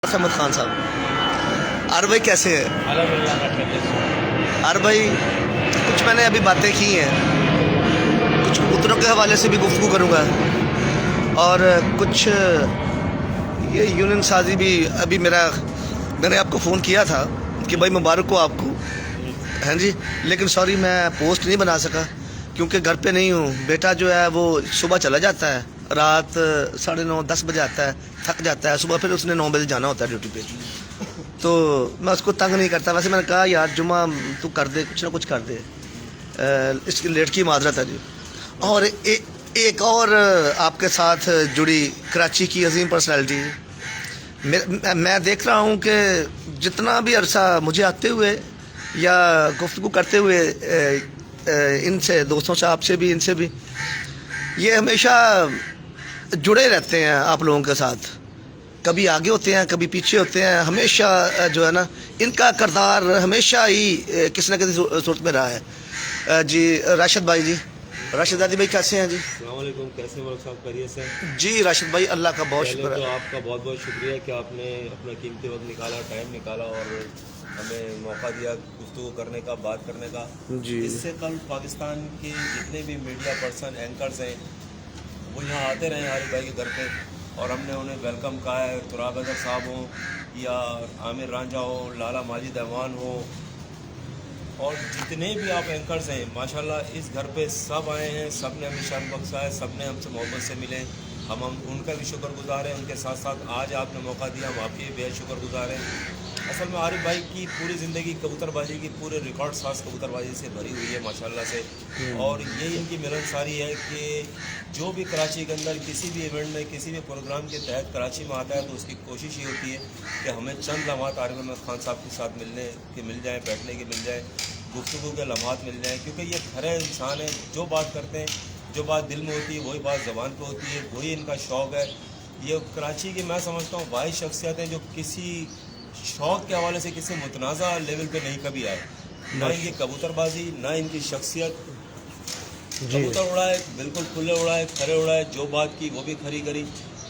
अहमद खान साहब। आर भाई कैसे हैं? आर भाई कुछ मैंने अभी बातें की हैं, कुछ कबूतरों के हवाले से भी गुफ्तगू करूँगा और कुछ ये यूनियन साजी भी। अभी मैंने आपको फ़ोन किया था कि भाई मुबारक हो आपको, हैं जी, लेकिन सॉरी मैं पोस्ट नहीं बना सका क्योंकि घर पे नहीं हूँ। बेटा जो है वो सुबह चला जाता है, रात 9:30-10 बजे आता है, थक जाता है, सुबह फिर उसने 9 बजे जाना होता है ड्यूटी पे, तो मैं उसको तंग नहीं करता। वैसे मैंने कहा यार जुम्मा तू कर दे, कुछ ना कुछ कर दे, इसकी लेट की माजरत है जी। और एक और आपके साथ जुड़ी कराची की अजीम पर्सनैलिटी, मैं देख रहा हूँ कि जितना भी अरसा मुझे आते हुए या गुफ्तगू करते हुए इनसे, दोस्तों से, आपसे भी, इनसे भी, ये हमेशा जुड़े रहते हैं आप लोगों के साथ। कभी आगे होते हैं, कभी पीछे होते हैं, हमेशा जो है ना इनका किरदार हमेशा ही किसी न किसी सूरत में रहा है। जी राशिद भाई, जी राशिद दादी भाई कैसे हैं जी? अस्सलाम वालेकुम, कैसे हैं साहब, खैरियत से? जी राशिद भाई अल्लाह का बहुत शुक्र तो है। आपका बहुत बहुत शुक्रिया कि आपने अपना कीमती वक्त निकाला, टाइम निकाला और हमें मौका दिया गुफ्तगू करने का, बात करने का जी। इससे कल पाकिस्तान के जितने भी मीडिया पर्सन, एंकर्स हैं, वो यहाँ आते रहे आरिफ भाई के घर पे और हमने उन्हें वेलकम कहा है। तुराब अजहर साहब हों या आमिर रांझा हो, लाला माजिद अहमान हो, और जितने भी आप एंकर्स हैं माशाल्लाह इस घर पे सब आए हैं, सब ने हमें शर्म बख्शा है, सब ने हमसे मोहब्बत से मिले। हम उनका भी शुक्रगुजार हैं, उनके साथ साथ आज आपने मौका दिया, हम आपके बेहद शुक्रगुजार हैं। असल में आरिफ भाई की पूरी ज़िंदगी कबूतरबाजी की, पूरे रिकॉर्ड साज कबूतरबाजी से भरी हुई है माशाल्लाह से, और यही इनकी मिलनसारी है कि जो भी कराची के अंदर किसी भी इवेंट में, किसी भी प्रोग्राम के तहत कराची में आता है तो उसकी कोशिश ये होती है कि हमें चंद लम्हात आरिफ अहमद खान साहब के साथ मिलने के मिल जाएँ, बैठने के मिल जाए, गुफ्तगू के लम्हात मिल जाएँ, क्योंकि ये खरे इंसान है। जो बात करते हैं, जो बात दिल में होती है, वही बात ज़बान पे होती है, वही इनका शौक़ है। ये कराची की मैं समझता हूँ वाहिद शख्सियत है जो किसी शौक़ के हवाले से किसी मुतनाज़ा लेवल पे नहीं कभी आए, ना इनकी कबूतरबाजी, ना इनकी शख्सियत। कबूतर उड़ाए, बिल्कुल खुले उड़ाए, खरे उड़ाए, जो बात की वो भी खरी करी,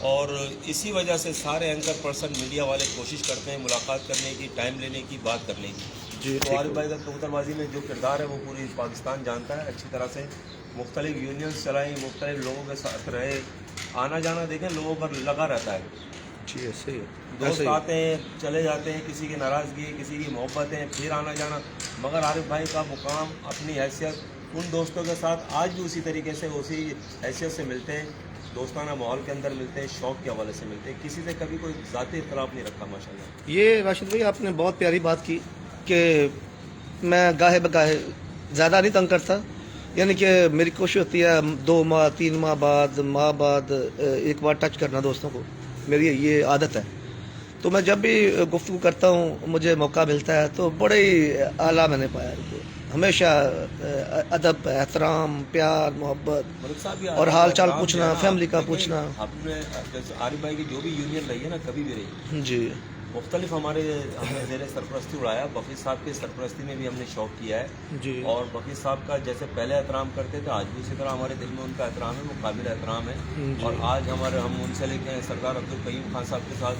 और इसी वजह से सारे एंकर पर्सन, मीडिया वाले कोशिश करते हैं मुलाकात करने की, टाइम लेने की, बात करने की। तो आरिफ भाई का कबूतरबाजी में जो किरदार है वो पूरी पाकिस्तान जानता है अच्छी तरह से। मुख्तलिफ यूनियंस चलाई, मुख्तलिफ लोगों के साथ रहे, आना जाना देखें लोगों पर लगा रहता है। जी ऐसे ही दोस्त आते हैं, चले जाते हैं, किसी की नाराज़गी, किसी की मोहब्बतें, फिर आना जाना, मगर आरिफ भाई का मुकाम, अपनी हैसियत उन दोस्तों के साथ आज भी उसी तरीके से, उसी हैसियत से मिलते हैं, दोस्ताना माहौल के अंदर मिलते हैं, शौक़ के हवाले से मिलते हैं, किसी से कभी कोई ज़ाती इख्तलाफ नहीं रखा माशाल्लाह। ये राशिद भाई आपने बहुत प्यारी बात की कि मैं गाहे बगाहे ज़्यादा नहीं तंग करता, यानी कि मेरी कोशिश होती है 2 माह 3 माह बाद एक बार टच करना दोस्तों को, मेरी ये आदत है। तो मैं जब भी गुफ्तगू करता हूँ, मुझे मौका मिलता है, तो बड़े ही आला मैंने पाया इनको, हमेशा अदब, एहतराम, प्यार, मोहब्बत और हाल चाल पूछना, फैमिली का पूछना। आपने आरिफ भाई की जो भी यूनियन रही है ना, कभी भी रही जी, मुख्तलिफ हमने ज़ेरे सरपरस्ती उड़ाया। बफ़ी साहब की सरपरस्ती में भी हमने शौक़ किया है जी। और बफ़ी साहब का जैसे पहले एहतराम करते थे, आज भी उसी तरह हमारे दिल में उनका एहतराम है, वो काबिल एहतराम है। और आज हम उनसे लेके हैं सरदार अब्दुल कयूम खान साहब के साथ।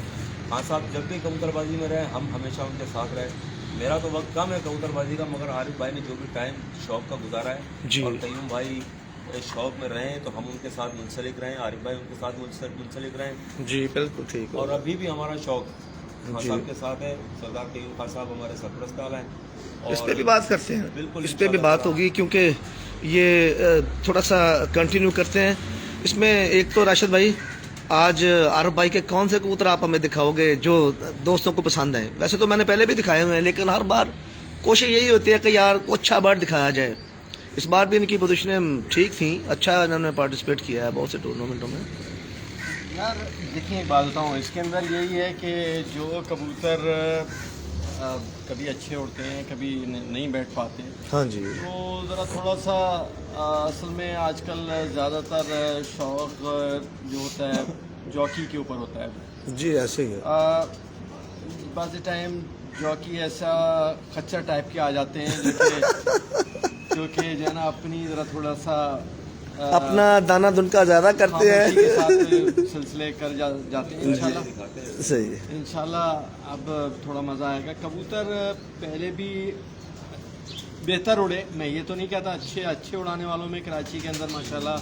खान साहब जब भी कबूतरबाजी में रहे, हम हमेशा उनके साथ रहे। मेरा तो वक्त कम है कबूतरबाजी का, मगर आरिफ भाई ने जो भी टाइम शौक़ का गुजारा है, और कयूम भाई शौक़ में रहे तो हम उनके साथ मुंसलिक रहें, आरिफ भाई उनके साथ मुंसलिक रहें। जी बिल्कुल ठीक। और अभी भी हमारा शौक़ खान साहब के साथ है। सरदार कयूम खान साहब हमारे सरपरस्त आला हैं, इस पे भी बात करते हैं, बिल्कुल इस पे भी बात होगी क्योंकि ये थोड़ा सा कंटिन्यू करते हैं इसमें। एक तो राशिद भाई, आज आरिफ भाई के कौन से कबूतर आप हमें दिखाओगे जो दोस्तों को पसंद है? वैसे तो मैंने पहले भी दिखाए हुए हैं, लेकिन हर बार कोशिश यही होती है कि यार अच्छा बर्ड दिखाया जाए। इस बार भी इनकी पोजीशनें ठीक थी, अच्छा इन्होंने पार्टिसिपेट किया है बहुत से टूर्नामेंटों में। यार देखिए, बात बताऊँ, इसके अंदर यही है कि जो कबूतर कभी अच्छे उड़ते हैं, कभी नहीं बैठ पाते, हाँ जी, तो ज़रा थोड़ा सा असल में आजकल ज़्यादातर शौक़ जो होता है जॉकी के ऊपर होता है। जी ऐसे ही है। बाज़ टाइम जॉकी ऐसा खच्चर टाइप के आ जाते हैं जो कि जो है ना अपनी ज़रा थोड़ा सा अपना दाना दुनका ज्यादा करते खामोशी के हैं। साथ सिलसिले कर जाते हैं इंशाल्लाह। सही है। इंशाल्लाह अब थोड़ा मज़ा आएगा। कबूतर पहले भी बेहतर उड़े, मैं ये तो नहीं कहता, अच्छे उड़ाने वालों में कराची के अंदर माशाल्लाह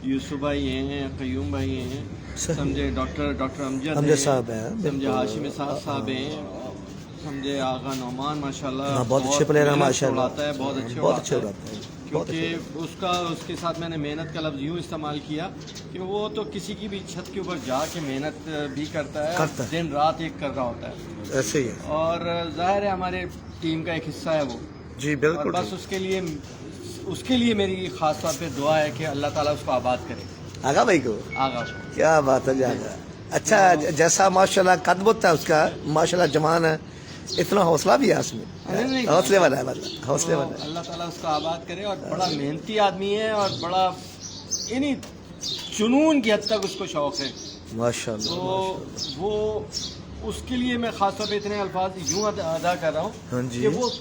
यूसुफ भाई हैं, कयूम भाई हैं, समझे डॉक्टर अमजद साहब हैं, समझे हाशिम साहब हैं, समझे आगा नौमान माशाल्लाह बहुत अच्छे प्लेयर हैं मेहनत से माशाल्लाह, उड़ाता है, बहुत अच्छे बहुत अच्छे उड़ाता उड़ाते है। हैं। क्योंकि उसके साथ मैंने मेहनत का लफ्ज़ यूँ इस्तेमाल किया कि वो तो किसी की भी छत के ऊपर जाके मेहनत भी करता है, दिन रात एक कर रहा होता है, ऐसे ही है। और जाहिर है हमारे टीम का एक हिस्सा है वो जी और बिल्कुल। बस उसके लिए मेरी खास तौर पे दुआ है कि अल्लाह ताला उसको आबाद करे। आगा भाई को आगा क्या बात है जागा। अच्छा जैसा माशाल्लाह कद होता है उसका, माशाल्लाह जवान है, इतना हौसला भी है उसमें, नहीं, हौसले वाला है, मतलब हौसले वाला है। अल्लाह ताला उसको आबाद करे, और बड़ा मेहनती आदमी है और बड़ा यानी जुनून की हद तक उसको शौक है, माशाल्लाह। तो वो उसके लिए मैं खास तौर पे इतने अल्फाज यूँ अदा कर रहा हाँ हूँ जी। कि वो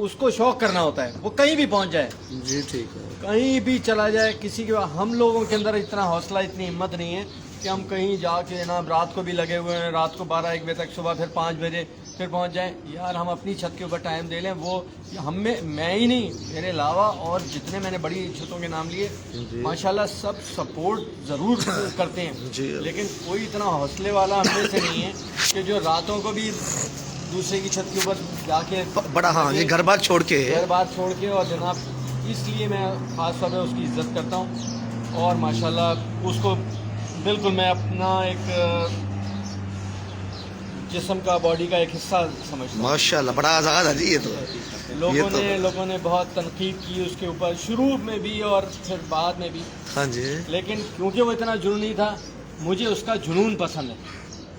उसको शौक करना होता है, वो कहीं भी पहुँच जाए, जी ठीक है। कहीं भी चला जाए, किसी के हम लोगों के अंदर इतना हौसला, इतनी हिम्मत नहीं है कि हम कहीं जाके ना रात को भी लगे हुए हैं, रात को 12-1 बजे तक, सुबह फिर 5 बजे फिर पहुंच जाएं। यार हम अपनी छत के ऊपर टाइम दे लें, वो मैं ही नहीं, मेरे अलावा और जितने मैंने बड़ी छतों के नाम लिए माशाल्लाह सब सपोर्ट ज़रूर करते हैं, लेकिन कोई इतना हौसले वाला हम में से नहीं है कि जो रातों को भी दूसरे की छत के ऊपर जाके बड़ा, हाँ ये घर बार छोड़ के, घर बार छोड़ के, और जनाब इसलिए मैं ख़ास तौर पे उसकी इज़्ज़त करता हूँ, और माशाल्लाह उसको बिल्कुल मैं अपना एक जिस्म का, बॉडी का एक हिस्सा समझता हूँ। माशाल्लाह बड़ा आज़ाद है जी ये तो। लोगों ने बहुत तनकीद की उसके ऊपर, शुरू में भी और फिर बाद में भी, हाँ जी। लेकिन क्योंकि वो इतना जुनूनी था, मुझे उसका जुनून पसंद है।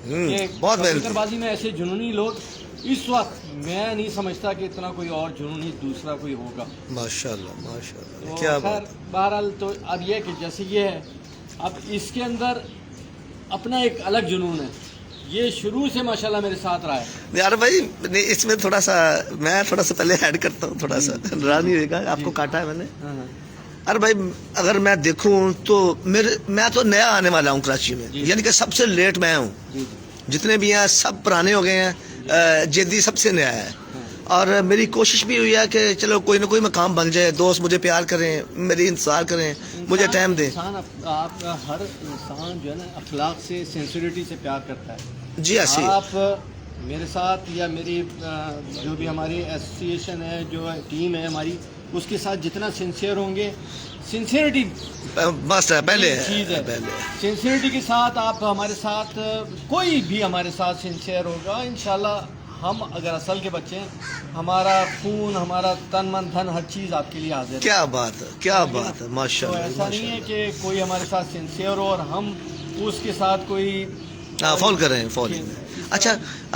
बहुत मेहनती। कबूतरबाजी में ऐसे जुनूनी लोग इस वक्त मैं नहीं समझता कि इतना कोई और जुनूनी दूसरा कोई होगा। माशाल्लाह माशाल्लाह, तो क्या खैर बात। बहरहाल तो अब ये कि जैसे ये है, अब इसके अंदर अपना एक अलग जुनून है, ये शुरू से माशाल्लाह मेरे साथ रहा है। यार भाई नहीं, इसमें थोड़ा सा मैं थोड़ा सा पहले ऐड करता हूँ, थोड़ा सा नाराज नहीं होगा, आपको काटा है मैंने। अरे भाई अगर मैं देखूं तो मैं तो नया आने वाला हूँ कराची में, यानी कि सबसे लेट मैं हूँ, जितने भी हैं सब पुराने हो गए हैं, जेदी सबसे नया है, और मेरी कोशिश भी हुई है कि चलो कोई ना कोई मकाम बन जाए, दोस्त मुझे प्यार करें, मेरी इंतजार करें, मुझे टाइम दें। आपका हर इंसान जो है ना अखलाक से, सिंसियरिटी से प्यार करता है। जी ऐसे आप मेरे साथ या मेरी जो भी हमारी एसोसिएशन है, जो टीम है हमारी, उसके साथ जितना सिंसियर होंगे, सिंसियरिटी मस्त है, पहले चीज़ है, पहले सिंसियरिटी के साथ आप हमारे साथ, कोई भी हमारे साथ सिंसियर होगा, इंशाल्लाह हम अगर असल के बच्चे हैं, हमारा खून, हमारा तन मन धन हर चीज़ आपके लिए हाजिर है। क्या बात है, क्या बात है, तो माशाल्लाह। ऐसा नहीं है कि कोई हमारे साथ सिंसियर हो और हम उसके साथ कोई फॉल कर रहे हैं, फॉल। अच्छा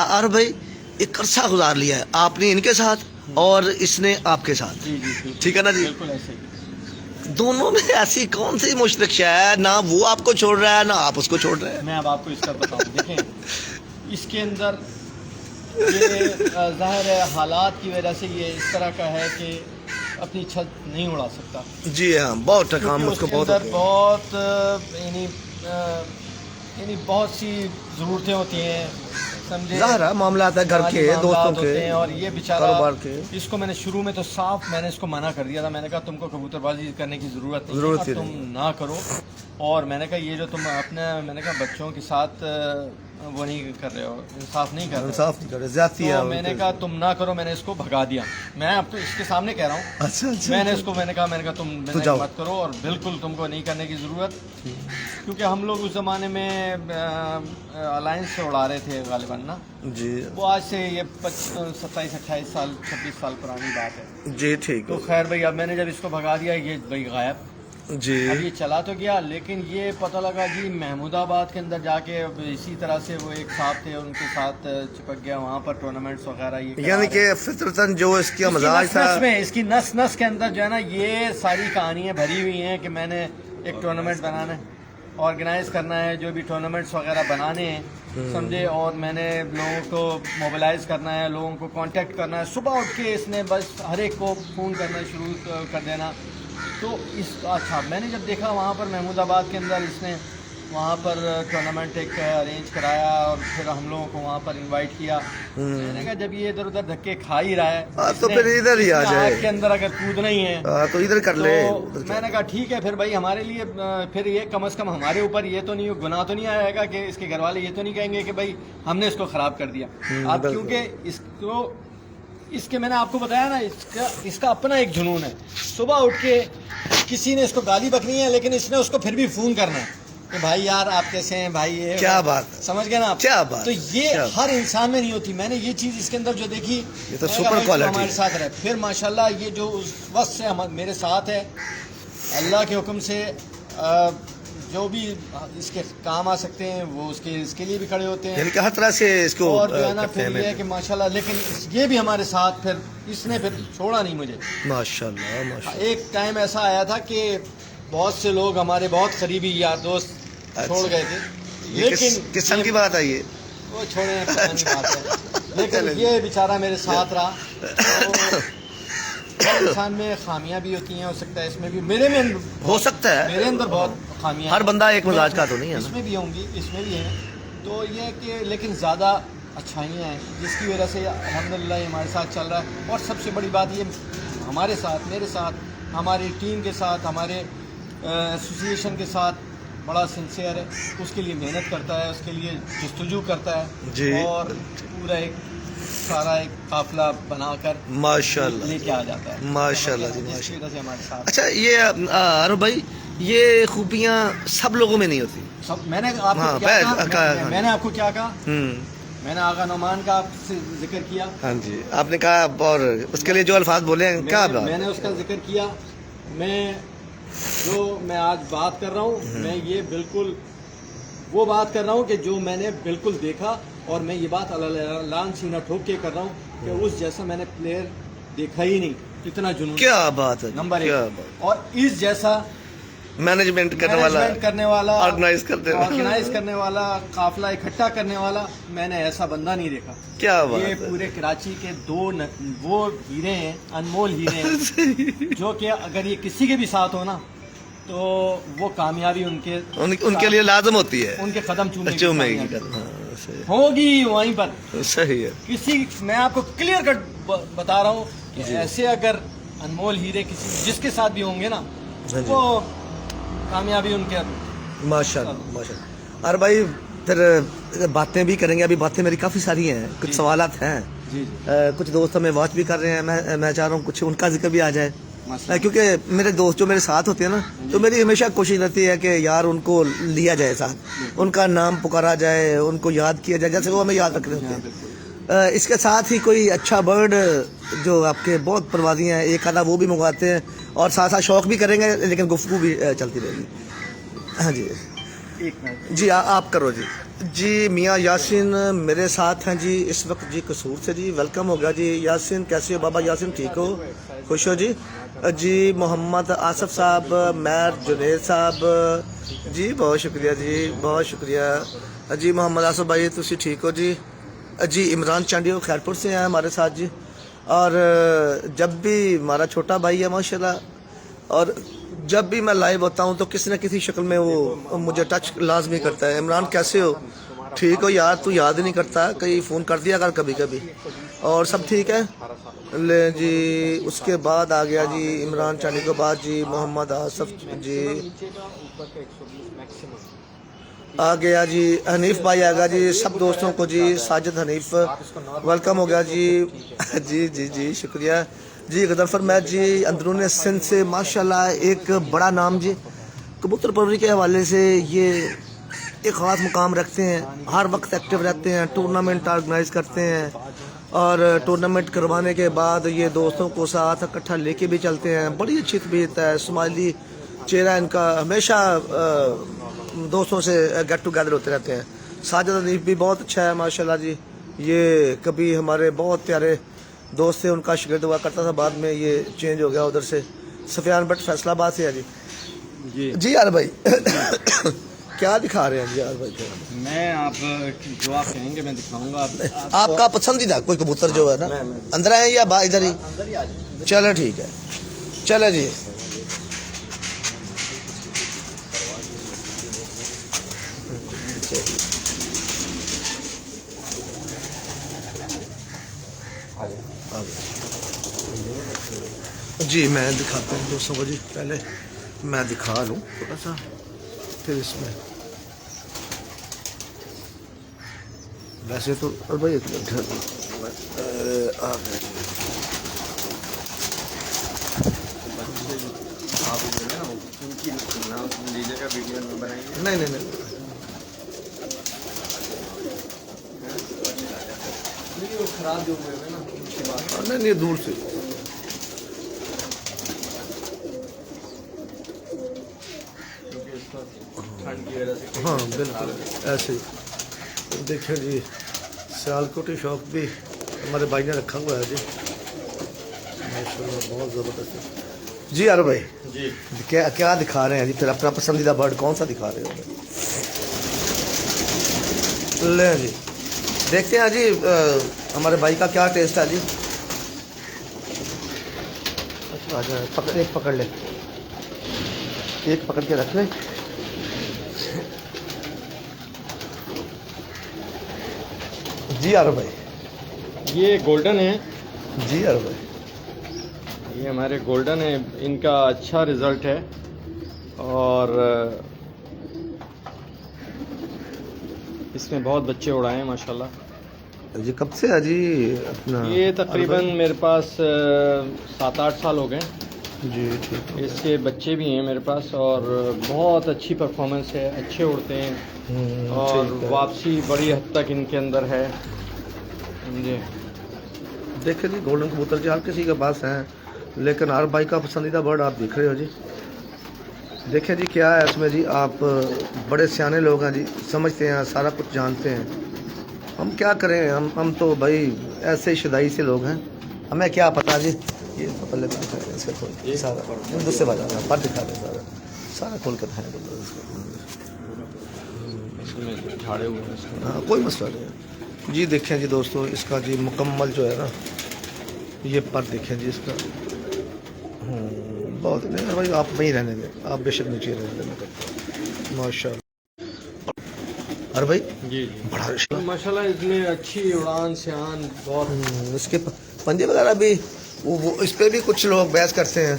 और भाई एक अरसा गुजार लिया है आपने इनके साथ और इसने आपके साथ, जी ठीक है ना जी। बिल्कुल ऐसे ही। दोनों में ऐसी कौन सी मुश्किल है, ना वो आपको छोड़ रहा है ना आप उसको छोड़ रहे हैं। मैं अब आपको इसका बताऊं, देखें इसके अंदर ये ज़ाहिर है हालात की वजह से ये इस तरह का है कि अपनी छत नहीं उड़ा सकता। जी हाँ, बहुत काम क्योंकि उसको उसके बहुत अंदर बहुत यानी बहुत सी ज़रूरतें होती हैं, समझे, ज़ाहिर मामला आता है घर के, दोस्तों के, हैं, और ये बेचारा कारोबार के। इसको मैंने शुरू में तो साफ मैंने इसको मना कर दिया था, मैंने कहा तुमको कबूतरबाजी करने की ज़रूरत नहीं है, ही तुम ना करो, और मैंने कहा ये जो तुम अपने, मैंने कहा बच्चों के साथ वो नहीं कर रहे हो, इंसाफ नहीं कर रहे हो, इंसाफ नहीं कर रहे, ज़्यादती है। तो मैंने कहा तुम ना करो, मैंने इसको भगा दिया। मैं अब तो इसके सामने कह रहा हूँ, अच्छा मैंने इसको मैंने कहा तुम मत करो, और बिल्कुल तुमको नहीं करने की ज़रूरत, क्योंकि हम लोग उस ज़माने में अलायंस से उड़ा रहे थे गालिबन ना जी। वो आज से ये 27-28 साल 26 साल पुरानी बात है जी ठीक तो है खैर भाई अब मैंने जब इसको भगा दिया ये भाई गायब। जी। अब ये चला तो गया, लेकिन ये पता लगा जी महमूदाबाद के अंदर जाके अब इसी तरह से वो एक साथ थे उनके साथ चिपक गया, वहाँ पर टूर्नामेंट्स वगैरह ये यानी कि फितरतन जो इसका मजाज था, इसकी नस नस के अंदर जो है ना ये सारी कहानियाँ भरी हुई हैं कि मैंने एक टूर्नामेंट बनाना है, ऑर्गेनाइज करना है, जो भी टूर्नामेंट्स वगैरह बनाने हैं समझे, और मैंने लोगों को मोबिलाइज करना है, लोगों को कांटेक्ट करना है, सुबह उठ के इसने बस हर एक को फ़ोन करना शुरू कर देना तो इस अच्छा मैंने जब देखा वहाँ पर महमूदाबाद के अंदर इसने वहाँ पर टूर्नामेंट एक अरेंज कराया और फिर हम लोगों को वहाँ पर इनवाइट किया। मैंने कहा जब ये इधर उधर धक्के खा ही रहा है तो फिर इधर ही आ जाए, के अंदर अगर कूदना ही है तो इधर कर ले। तो मैंने कहा ठीक है फिर भाई हमारे लिए फिर ये कम से कम हमारे ऊपर ये तो नहीं गुनाह तो नहीं आएगा कि इसके घर वाले ये तो नहीं कहेंगे कि भाई हमने इसको ख़राब कर दिया। अब क्योंकि इसके मैंने आपको बताया ना इसका अपना एक जुनून है। सुबह उठ के किसी ने इसको गाली बकनी है लेकिन इसने उसको फिर भी फ़ोन करना है कि भाई यार आप कैसे हैं भाई, ये क्या बात, समझ गए ना आप? क्या बात। तो ये हर इंसान में नहीं होती। मैंने ये चीज़ इसके अंदर जो देखी, ये तो सुपर क्वालिटी हमारे साथ रहे। फिर माशाल्लाह ये जो उस वक्त से मेरे साथ है, अल्लाह के हुक्म से जो भी इसके काम आ सकते हैं वो इसके लिए भी खड़े होते हैं, यानी कि हर तरह से इसको और जो है ना फिर ये है कि माशाल्लाह लेकिन ये भी हमारे साथ फिर इसने फिर छोड़ा नहीं मुझे माशाल्लाह माशाल्लाह। एक टाइम ऐसा आया था कि बहुत से लोग हमारे बहुत करीबी यार दोस्त छोड़ गए थे, लेकिन किस सन की बात है ये? वो छोड़े पुरानी बात है, लेकिन ये बेचारा मेरे साथ रहा। तो हर इंसान में खामियां भी होती हैं, हो सकता है इसमें भी मेरे में हो सकता है, मेरे अंदर बहुत खामियां, हर बंदा एक मिजाज का तो नहीं है ना, इसमें भी होंगी, इसमें भी हैं। तो ये है कि लेकिन ज़्यादा अच्छाइयाँ हैं जिसकी वजह से अल्हम्दुलिल्लाह ये हमारे साथ चल रहा है। और सबसे बड़ी बात ये हमारे साथ, मेरे साथ, हमारी टीम के साथ, हमारे एसोसिएशन के साथ बड़ा सिंसियर है, उसके लिए मेहनत करता है, उसके लिए जस्तजू करता है जी। और पूरा एक सारा एक काफिला बनाकर माशाल्लाह लेके आ जाता है माशाल्लाह जी जिसकी माशाल्लाह। वजह से हमारे साथ। अच्छा ये अरुण भाई ये खूबियाँ सब लोगों में नहीं होती। सब मैंने आपको क्या कहा? मैंने आपको क्या कहा? मैंने आगा नौमान का आपसे जिक्र किया। हाँ जी, आपने कहा और उसके लिए जो अल्फाज बोले हैं क्या बात? मैंने उसका जिक्र किया। मैं आज बात कर रहा हूँ, मैं ये बिल्कुल वो बात कर रहा हूँ कि जो मैंने बिल्कुल देखा, और मैं ये बात अल्लाह सीना ठोक के कर रहा हूँ कि उस जैसा मैंने प्लेयर देखा ही नहीं। इतना जुनून, क्या बात है, नंबर क्या 1। बात। और इस जैसा मैनेजमेंट करने वाला ऑर्गेनाइज करने वाला, काफिला इकट्ठा करने वाला मैंने ऐसा बंदा नहीं देखा। क्या बात ये पूरे कराची के वो हीरे हैं, अनमोल हीरे हैं जो कि अगर ये किसी के भी साथ हो ना तो वो कामयाबी उनके लिए लाजम होती है, उनके कदम चूमेगी होगी वहीं पर। सही है। मैं आपको क्लियर कट बता रहा हूँ कि ऐसे अगर अनमोल हीरे जिसके साथ भी होंगे ना वो कामयाबी उनके। माशाल्लाह माशाल्लाह। और भाई फिर बातें भी करेंगे, अभी बातें मेरी काफ़ी सारी हैं, कुछ सवालात हैं जी। कुछ दोस्त हमें वॉच भी कर रहे हैं, मैं चाह रहा हूँ कुछ उनका जिक्र भी आ जाए, क्योंकि मेरे दोस्त जो मेरे साथ होते हैं ना, तो मेरी हमेशा कोशिश रहती है कि यार उनको लिया जाए साथ, उनका नाम पुकारा जाए, उनको याद किया जाए जैसे वो हमें याद रख रहे होते हैं। इसके साथ ही कोई अच्छा बर्ड जो आपके बहुत परवाजी हैं एक आधा वो भी मंगवाते हैं, और साथ साथ शौक भी करेंगे लेकिन गुफ्तगू भी चलती रहेगी। हाँ जी जी आप करो जी मियाँ यासिन मेरे साथ हैं जी इस वक्त जी कसूर से जी। वेलकम हो गया जी यासिन, कैसे हो बाबा यासिन, ठीक हो, खुश हो जी मोहम्मद आसफ साहब, मैर जुनेद साहब जी, बहुत शुक्रिया जी, बहुत शुक्रिया जी। मोहम्मद आसफ भाई तुसी ठीक हो जी। इमरान चांडियो खैरपुर से हैं हमारे साथ जी। और जब भी हमारा छोटा भाई है माशाल्लाह, और जब भी मैं लाइव होता हूँ तो किसी न किसी शक्ल में वो मुझे टच लाजमी करता है। इमरान कैसे हो, ठीक हो यार, तू याद ही नहीं करता, कहीं फ़ोन कर दिया कर कभी कभी, और सब ठीक है ले जी। उसके बाद आ गया जी इमरान चांडी के बाद जी मोहम्मद आसफ जी आ गया जी, हनीफ भाई आ गया जी, सब दोस्तों को जी, साजिद हनीफ वेलकम हो गया जी जी जी जी शुक्रिया जी। गदरफर मैच जी अंदरून सिंध से माशाल्लाह एक बड़ा नाम जी, कबूतर परवरी के हवाले से ये एक ख़ास मुकाम रखते हैं, हर वक्त एक्टिव रहते हैं, टूर्नामेंट ऑर्गेनाइज करते हैं, और टूर्नामेंट करवाने के बाद ये दोस्तों को साथ इकट्ठा लेके भी चलते हैं। बड़ी अच्छी तबीयत है, स्माइली चेहरा इनका, हमेशा दोस्तों से गेट टुगेदर होते रहते हैं। साजिद हनीफ भी बहुत अच्छा है माशाल्लाह जी, ये कभी हमारे बहुत प्यारे दोस्त थे, उनका शिगिर्द हुआ करता था, बाद में ये चेंज हो गया उधर से। सफियान भट्ट फैसलाबाद से है जी यार भाई क्या दिखा रहे हैं जी यार भाई? मैं आप जो आप कहेंगे मैं दिखाऊंगा। आपका पसंदीदा कोई कबूतर जो है ना, अंदर आए या इधर ही? चलो ठीक है, चलो जी جی میں دکھاتا ہوں دوستوں کو. جی پہلے میں دکھا لوں تھوڑا سا, پھر اس میں ویسے تو بھائی ایک منٹ آ گئے. نہیں نہیں نہیں خراب جو ہوئے ہیں نا ان کی بات. نہیں نہیں دور سے. ٹھنڈ کی وجہ سے ہاں بالکل ایسے ہی. دیکھیں جی سیالکوٹی شاپ بھی ہمارے بھائی نے رکھا ہوا ہے جی, ماشاء اللہ بہت زبردست ہے. جی یار بھائی جی کیا دکھا رہے ہیں جی؟ پھر اپنا پسندیدہ برڈ کون سا دکھا رہے ہو؟ لیں جی دیکھتے ہیں جی ہمارے بھائی کا کیا ٹیسٹ ہے جی. اچھا ایک پکڑ لے, ایک پکڑ کے رکھ لیں. جی یار بھائی یہ گولڈن ہے. جی یار بھائی یہ ہمارے گولڈن ہے, ان کا اچھا رزلٹ ہے اور اس میں بہت بچے اڑائے ہیں ماشاءاللہ. جی کب سے ہے جی اپنا؟ یہ تقریباً میرے پاس 7-8 سال ہو گئے. جی ٹھیک ہے. اس کے بچے بھی ہیں میرے پاس اور بہت اچھی پرفارمنس ہے, اچھے اڑتے ہیں اور واپسی بڑی حد تک ان کے اندر ہے. جی دیکھیں جی گولڈن کبوتر جی ہر کسی کے پاس ہیں, لیکن ہر بھائی کا پسندیدہ برڈ آپ دیکھ رہے ہو جی. دیکھیں جی کیا ہے اس میں جی, آپ بڑے سیانے لوگ ہیں جی, سمجھتے ہیں سارا کچھ جانتے ہیں. ہم کیا کریں, ہم تو بھائی ایسے شدائی سے لوگ ہیں, ہمیں کیا پتا جی. یہ پلے اس کا کھول سارا دوسرے بات پر دکھا دیں, سارا سارا کھول کے دکھائیں. جھاڑے ہوئے ہیں. ہاں کوئی مسئلہ نہیں ہے جی. دیکھیں جی دوستوں اس کا جی مکمل جو ہے نا, یہ پر دیکھیں جی اس کا. بہت نہیں بھائی آپ وہیں رہنے دیں, آپ بے شک نیچے رہنے دیں ماشاء اللہ. ارے بھائی جی بڑا رشتہ ماشاءاللہ اس میں اچھی اڑان سیان بہت. اس کے پنجے وغیرہ بھی وہ اس پہ بھی کچھ لوگ بحث کرتے ہیں.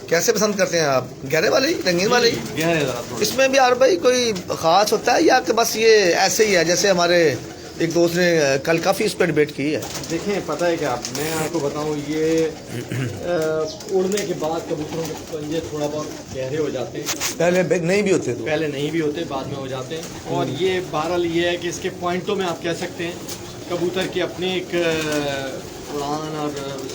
کیسے پسند کرتے ہیں آپ, گہرے والی رنگین والی؟ گہرے ذرا تھوڑے. اس میں بھی یار بھائی کوئی خاص ہوتا ہے یا کہ بس یہ ایسے ہی ہے جیسے ہمارے ایک دوست نے کل کافی اس پہ ڈبیٹ کی ہے؟ دیکھیں پتہ ہے کیا, میں آپ کو بتاؤں یہ اڑنے کے بعد کبوتروں کے پنجے تھوڑا بہت گہرے ہو جاتے ہیں. پہلے نہیں بھی ہوتے تو پہلے نہیں بھی ہوتے, بعد میں ہو جاتے ہیں. اور یہ بہرحال یہ ہے کہ اس کے پوائنٹوں میں آپ کہہ سکتے ہیں کبوتر کی اپنی ایک اڑان اور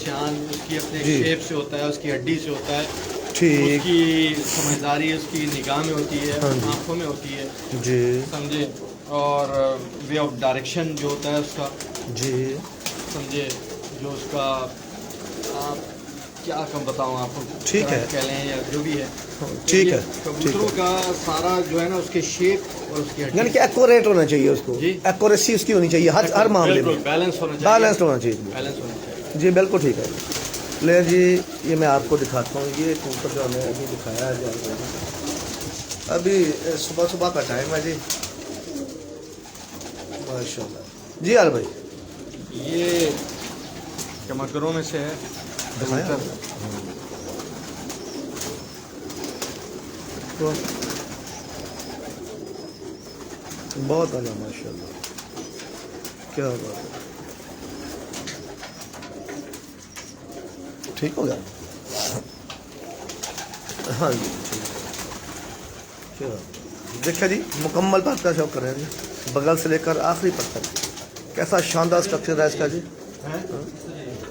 سیان اس کی اپنے شیپ سے ہوتا ہے, اس کی ہڈی سے ہوتا ہے, اس کی سمجھداری اس کی نگاہ میں ہوتی ہے, آنکھوں میں ہوتی ہے جی سمجھے, اور وے آف ڈائریکشن جو ہوتا ہے اس کا جی سمجھے, جو اس کا آپ کیا کم بتاؤں آپ کو, ٹھیک ہے کہہ لیں یا جو بھی ہے. ٹھیک ہے کبوتروں کا سارا جو ہے نا اس کے شیپ اور اس کی یعنی کہ ایکوریٹ ہونا چاہیے اس کو, ایکوریسی اس کی ہونی چاہیے ہر معاملے میں, بیلنس ہونا بیلنسڈ ہونا چاہیے. بیلنس ہونا چاہیے. جی بالکل ٹھیک ہے. لے جی یہ میں آپ کو دکھاتا ہوں, یہ کبوتر جو ہمیں ابھی دکھایا ہے جی, ابھی صبح کا ٹائم ہے جی ماشاء اللہ. جی یار بھائی یہ چمکروں میں سے ہے دکھایا بہت اعلیٰ ماشاء اللہ, کیا بات ہے. ٹھیک ہو گیا. ہاں جی ٹھیک ہے. کیا دیکھا جی مکمل بات کا شوق کر رہے ہیں جی, بغل سے لے کر آخری پر تک. کیسا شاندار اسٹرکچر ہے اس کا جی.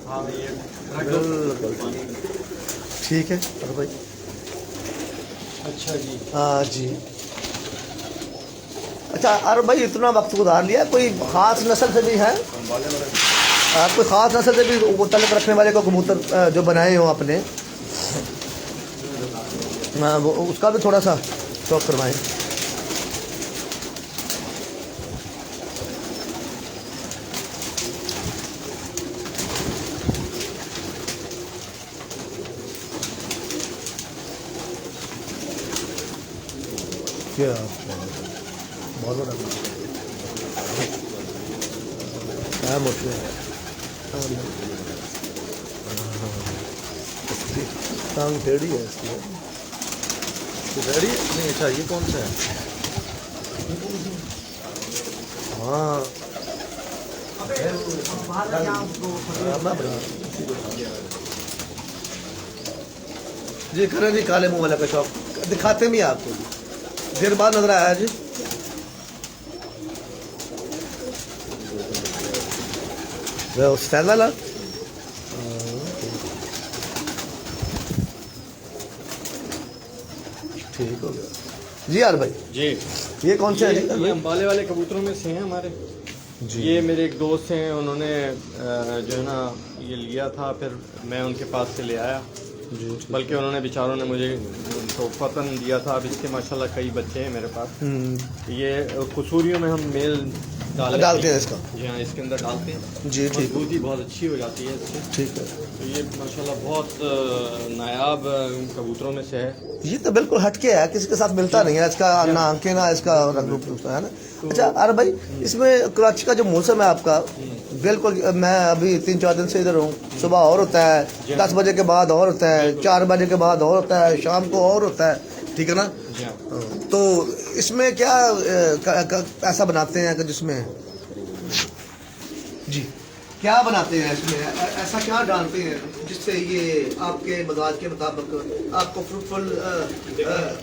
ہاں یہ بالکل ٹھیک ہے. اور بھائی اچھا جی. ہاں جی اچھا. اور بھائی اتنا وقت گزار لیا, کوئی خاص نسل سے بھی ہے آپ, کوئی خاص نسل سے بھی تعلق رکھنے والے کو کبوتر جو بنائے ہوں آپ نے, وہ اس کا بھی تھوڑا سا شوق کروائیں. کیا بہت بڑا مشکل ہے. टांग टेढ़ी है इसकी, टेढ़ी नहीं। अच्छा ये कौन सा है? हाँ जी करें जी, काले मुंह वाला का शौक दिखाते भी आपको, देर बाद नजर आया जी। वो स्टाइल वाला ठीक हो गया जी। यार भाई जी ये कौन से ये है? अम्बाले वाले कबूतरों में से हैं हमारे जी। ये मेरे एक दोस्त हैं, उन्होंने जो है ना ये लिया था, फिर मैं उनके पास से ले आया। जी बल्कि उन्होंने बेचारों ने मुझे तोहफतन दिया था। अब इसके माशाल्लाह कई बच्चे हैं मेरे पास। ये कसूरियों में हम मेल डालते हैं इसका। जी हाँ, इसके अंदर डालते हैं जी ठीक मजबूती बहुत अच्छी हो जाती है इससे। ठीक है। तो ये माशाल्लाह बहुत नायाब कबूतरों में से है। ये तो बिल्कुल हटके है, किसी के साथ मिलता नहीं है इसका, ना आंखें ना इसका रंग रूप है ना। अच्छा अरे भाई इसमें कराची का जो मौसम है आपका, बिल्कुल मैं अभी 3-4 दिन से इधर हूँ, सुबह और होता है, 10 बजे के बाद और होता है, 4 बजे के बाद और होता है, शाम को और होता है, ठीक है ना। तो इसमें क्या ऐसा बनाते हैं कि जिसमें जी क्या बनाते हैं इसमें, ऐसा क्या डालते हैं जिससे ये आपके मजाज के मुताबिक आपको फ्रूटफुल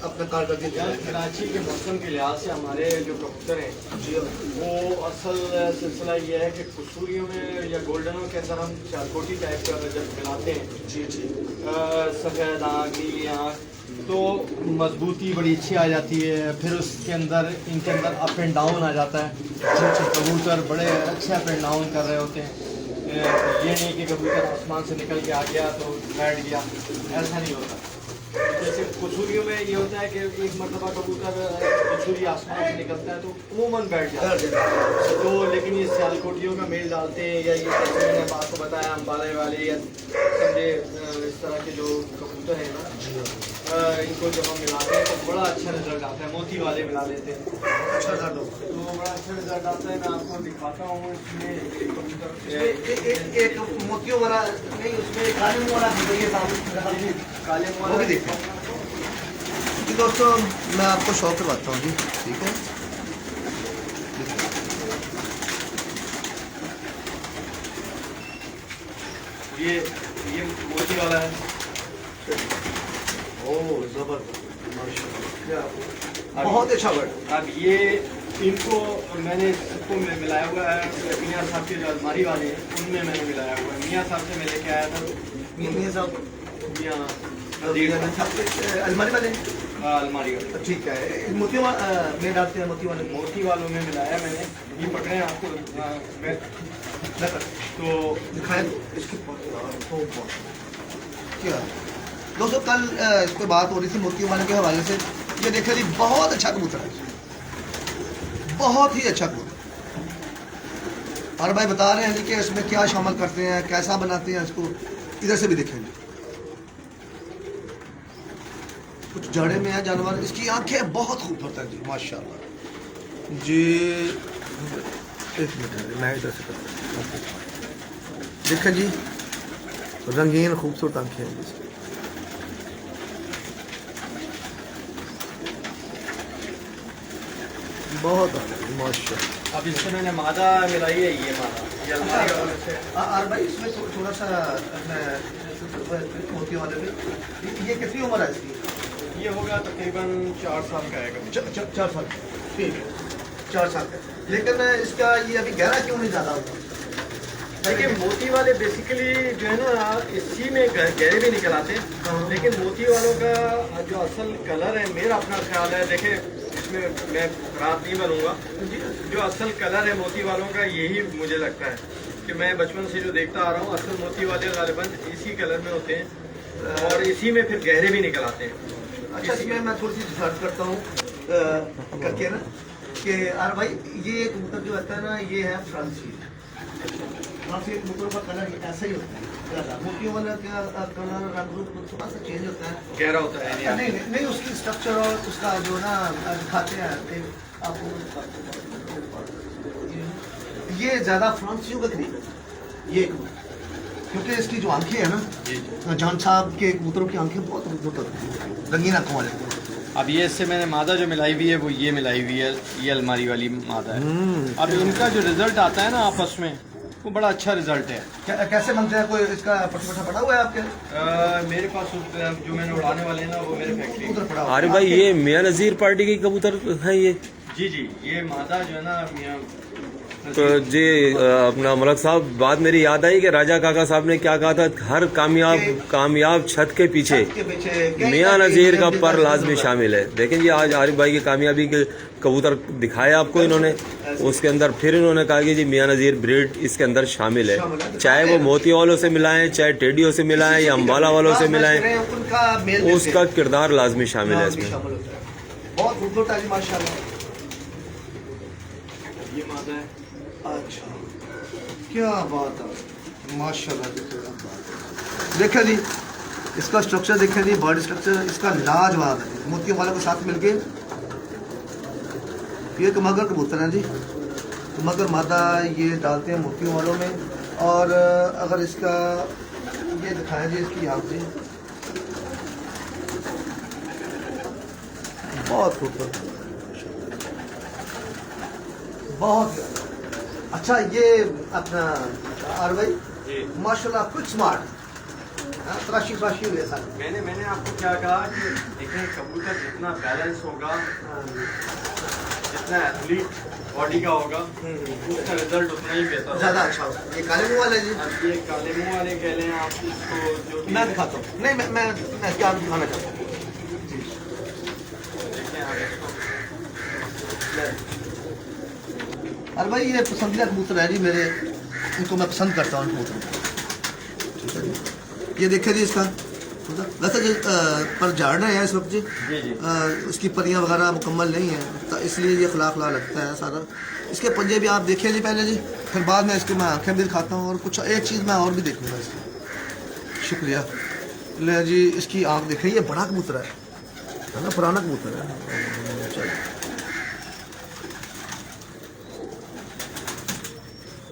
अपना कारकर्दगी यार कराची के मौसम के लिहाज से हमारे जो कबूतर हैं जी वो असल सिलसिला ये है कि कसूरियों में या गोल्डनों के अंदर हम चारकोटी टाइप का जब मिलाते हैं जी जी सफ़ेद आँख नीली आँख, तो मजबूती बड़ी अच्छी आ जाती है। फिर उसके अंदर इनके अंदर अप एंड डाउन आ जाता है। कबूतर बड़े अच्छे अप एंड डाउन कर रहे होते हैं। ये नहीं कि कबूतर आसमान से निकल के आ गया तो बैठ गया, ऐसा नहीं होता। जैसे कसूरियों में ये होता है कि एक मरतबा कबूतर कसूरी आसमान से निकलता है तो अमूमन बैठ जाता है। तो लेकिन ये सियालकोटियों का मेल डालते हैं, या ये जैसे मैंने आपको बताया अम्बाले वाले या समझे इस तरह के जो कबूतर हैं ना, इनको जब हम मिलाते हैं तो बड़ा अच्छा रिजल्ट आता है। मोती वाले मिला लेते हैं अच्छा सर तो बड़ा अच्छा रिजल्ट आता है। मैं आपको दिखाता हूँ इसमें एक मोतियों वाला नहीं, उसमें काले मुंह वाला दिखाइए सामने, काले वो भी देखिए जी। दोस्तों मैं आपको शो करवाता हूँ जी, ठीक है। ये मोती वाला है। ओह जबरदस्त माशाल्लाह, बहुत अच्छा वर्ड। अब ये इनको मैंने सबको मिलाया हुआ है। मियाँ साहब के जो अलमारी वाले हैं उनमें मैंने मिलाया हुआ है। मियाँ साहब से मैं लेके आया था। मियाँ साहब मियाँ अलमारी वाले, अलमारी वाले ठीक है। मोतियों में डालते हैं, मोती वाले मोती वालों में मिलाया मैंने। ये पकड़े हैं आपको मैं तो दिखाएं इसकी क्या। दोस्तों कल इस पर बात हो रही थी मोतियों वाले के हवाले से। ये देखिए जी बहुत अच्छा कबूतर है, बहुत ही अच्छा कबूतर। और भाई बता रहे हैं जी कि इसमें क्या शामिल करते हैं, कैसा बनाते हैं इसको। इधर से भी देखेंगे, कुछ जड़े में है जानवर। इसकी आंखें बहुत खूबसूरत है जी माशाल्लाह जी। एक मिनट मैं इधर से करता हूं। देखें जी रंगीन खूबसूरत आंखें हैं इसकी। बहुत माशाल्लाह। अब इससे मैंने मादा मिलाई है। ये मादा ये अलमारी वाले से। और भाई इसमें थोड़ा सा मोती वाले में ये कितनी उम्र है इसकी? ये होगा तकरीबन 4 साल का है। 4 साल, ठीक है 4 साल का। लेकिन इसका ये अभी गहरा क्यों नहीं ज़्यादा होता? देखिए मोती वाले बेसिकली जो है ना इसी में गहरे भी निकल आते हैं। लेकिन मोती वालों का जो असल कलर है, मेरा अपना ख्याल है, देखे इसमें मैं रात नहीं बनूंगा, जो असल कलर है मोती वालों का यही मुझे लगता है कि मैं बचपन से जो देखता आ रहा हूँ, असल मोती वाले गालिबन इसी कलर में होते हैं और इसी में फिर गहरे भी निकल आते हैं। अच्छा इसमें मैं थोड़ी सी रिसर्च करता हूँ करके ना कि यार भाई ये कबूतर जो होता है ना ये है फ्रांसी। फ्रांसी कबूतरों का कलर ऐसा ही होता है। मोतियों वाला का कलर रंग रूप थोड़ा सा चेंज होता है, गहरा होता है। नहीं नहीं नहीं उसकी स्ट्रक्चर और उसका जो ना दिखाते हैं आपको। ये ज़्यादा फ्रांसियों का करीब है ये कबूतर, क्योंकि इसकी जो आंखें हैं ना, जान साहब के कबूतरों की आंखें बहुत खूबसूरत होती हैं, रंगीन आंखों वाले। अब ये इससे मैंने मादा जो मिलाई हुई है वो ये मिलाई हुई है, ये अलमारी वाली मादा है। अब इनका जो रिजल्ट आता है ना आपस में, वो बड़ा अच्छा रिजल्ट है। कैसे बनते हैं? कोई इसका पटा पड़ा हुआ है आपके? मेरे पास जो मैंने उड़ाने वाले हैं ना वो मेरे फैक्ट्री कबूतर पड़ा हुआ अरे भाई ये मियाँ नज़ीर पार्टी के कबूतर है ये। जी जी, ये मादा जो है ना मियां तो जी अपना मलक साहब, बात मेरी याद आई कि राजा काका साहब ने क्या कहा था, हर कामयाब छत के पीछे मियाँ नज़ीर का पर लाजमी शामिल है। देखें जी आज आरिफ भाई की कामयाबी के कबूतर दिखाए आपको इन्होंने, उसके अंदर फिर इन्होंने कहा कि जी मियाँ नज़ीर ब्रीड इसके अंदर शामिल है, चाहे वो मोती वालों से मिलाएं, चाहे टेडियों से मिलाएं या अम्बाला वालों से मिलाएं, उसका किरदार लाजमी शामिल है इसमें। बहुत खूबसूरत है जी माशाल्लाह। ये मादा है। अच्छा, क्या बात है माशाल्लाह। देखिए जी इसका स्ट्रक्चर, देखिए जी बॉडी स्ट्रक्चर इसका लाजवाब है। मोतियों वालों के साथ मिलके ये एक मगर कबूतर है जी, मगर मादा ये डालते हैं मोतियों वालों में। और अगर इसका ये दिखाएं जी इसकी आँख जी, बहुत खूबसूरत, बहुत अच्छा। ये अपना आर भाई माशाल्लाह कुछ स्मार्ट तराशी हुए सर। मैंने आपको क्या कहा कि देखें कबूतर जितना बैलेंस होगा, जितना एथलीट बॉडी का होगा, उसका रिजल्ट उतना ही बेहतर होगा, ज़्यादा अच्छा होगा। ये काले मुंह वाले जी, अब ये काले मुंह वाले कह लें आप इसको, जो भी मैं दिखाता हूँ। नहीं मैं क्या दिखाना चाहता हूँ। देखें आप इसको। अरे भाई ये पसंदीदा कबूतर है जी मेरे, इनको मैं पसंद करता हूँ कबूतर को। ठीक है जी, ये देखिए जी इसका वैसे जी पर झाड़ रहे हैं इस वक्त जी, उसकी परियां वगैरह मुकम्मल नहीं है तो इसलिए ये खला खला लगता है सारा। इसके पंजे भी आप देखिए जी पहले जी, फिर बाद में इसके मैं आंखें भी दिखाता हूँ और कुछ एक चीज़ मैं और भी देखूँगा इसकी। शुक्रिया। ले जी इसकी आँख देखें, ये बड़ा कबूतर है ना, पुराना कबूतर है। चलिए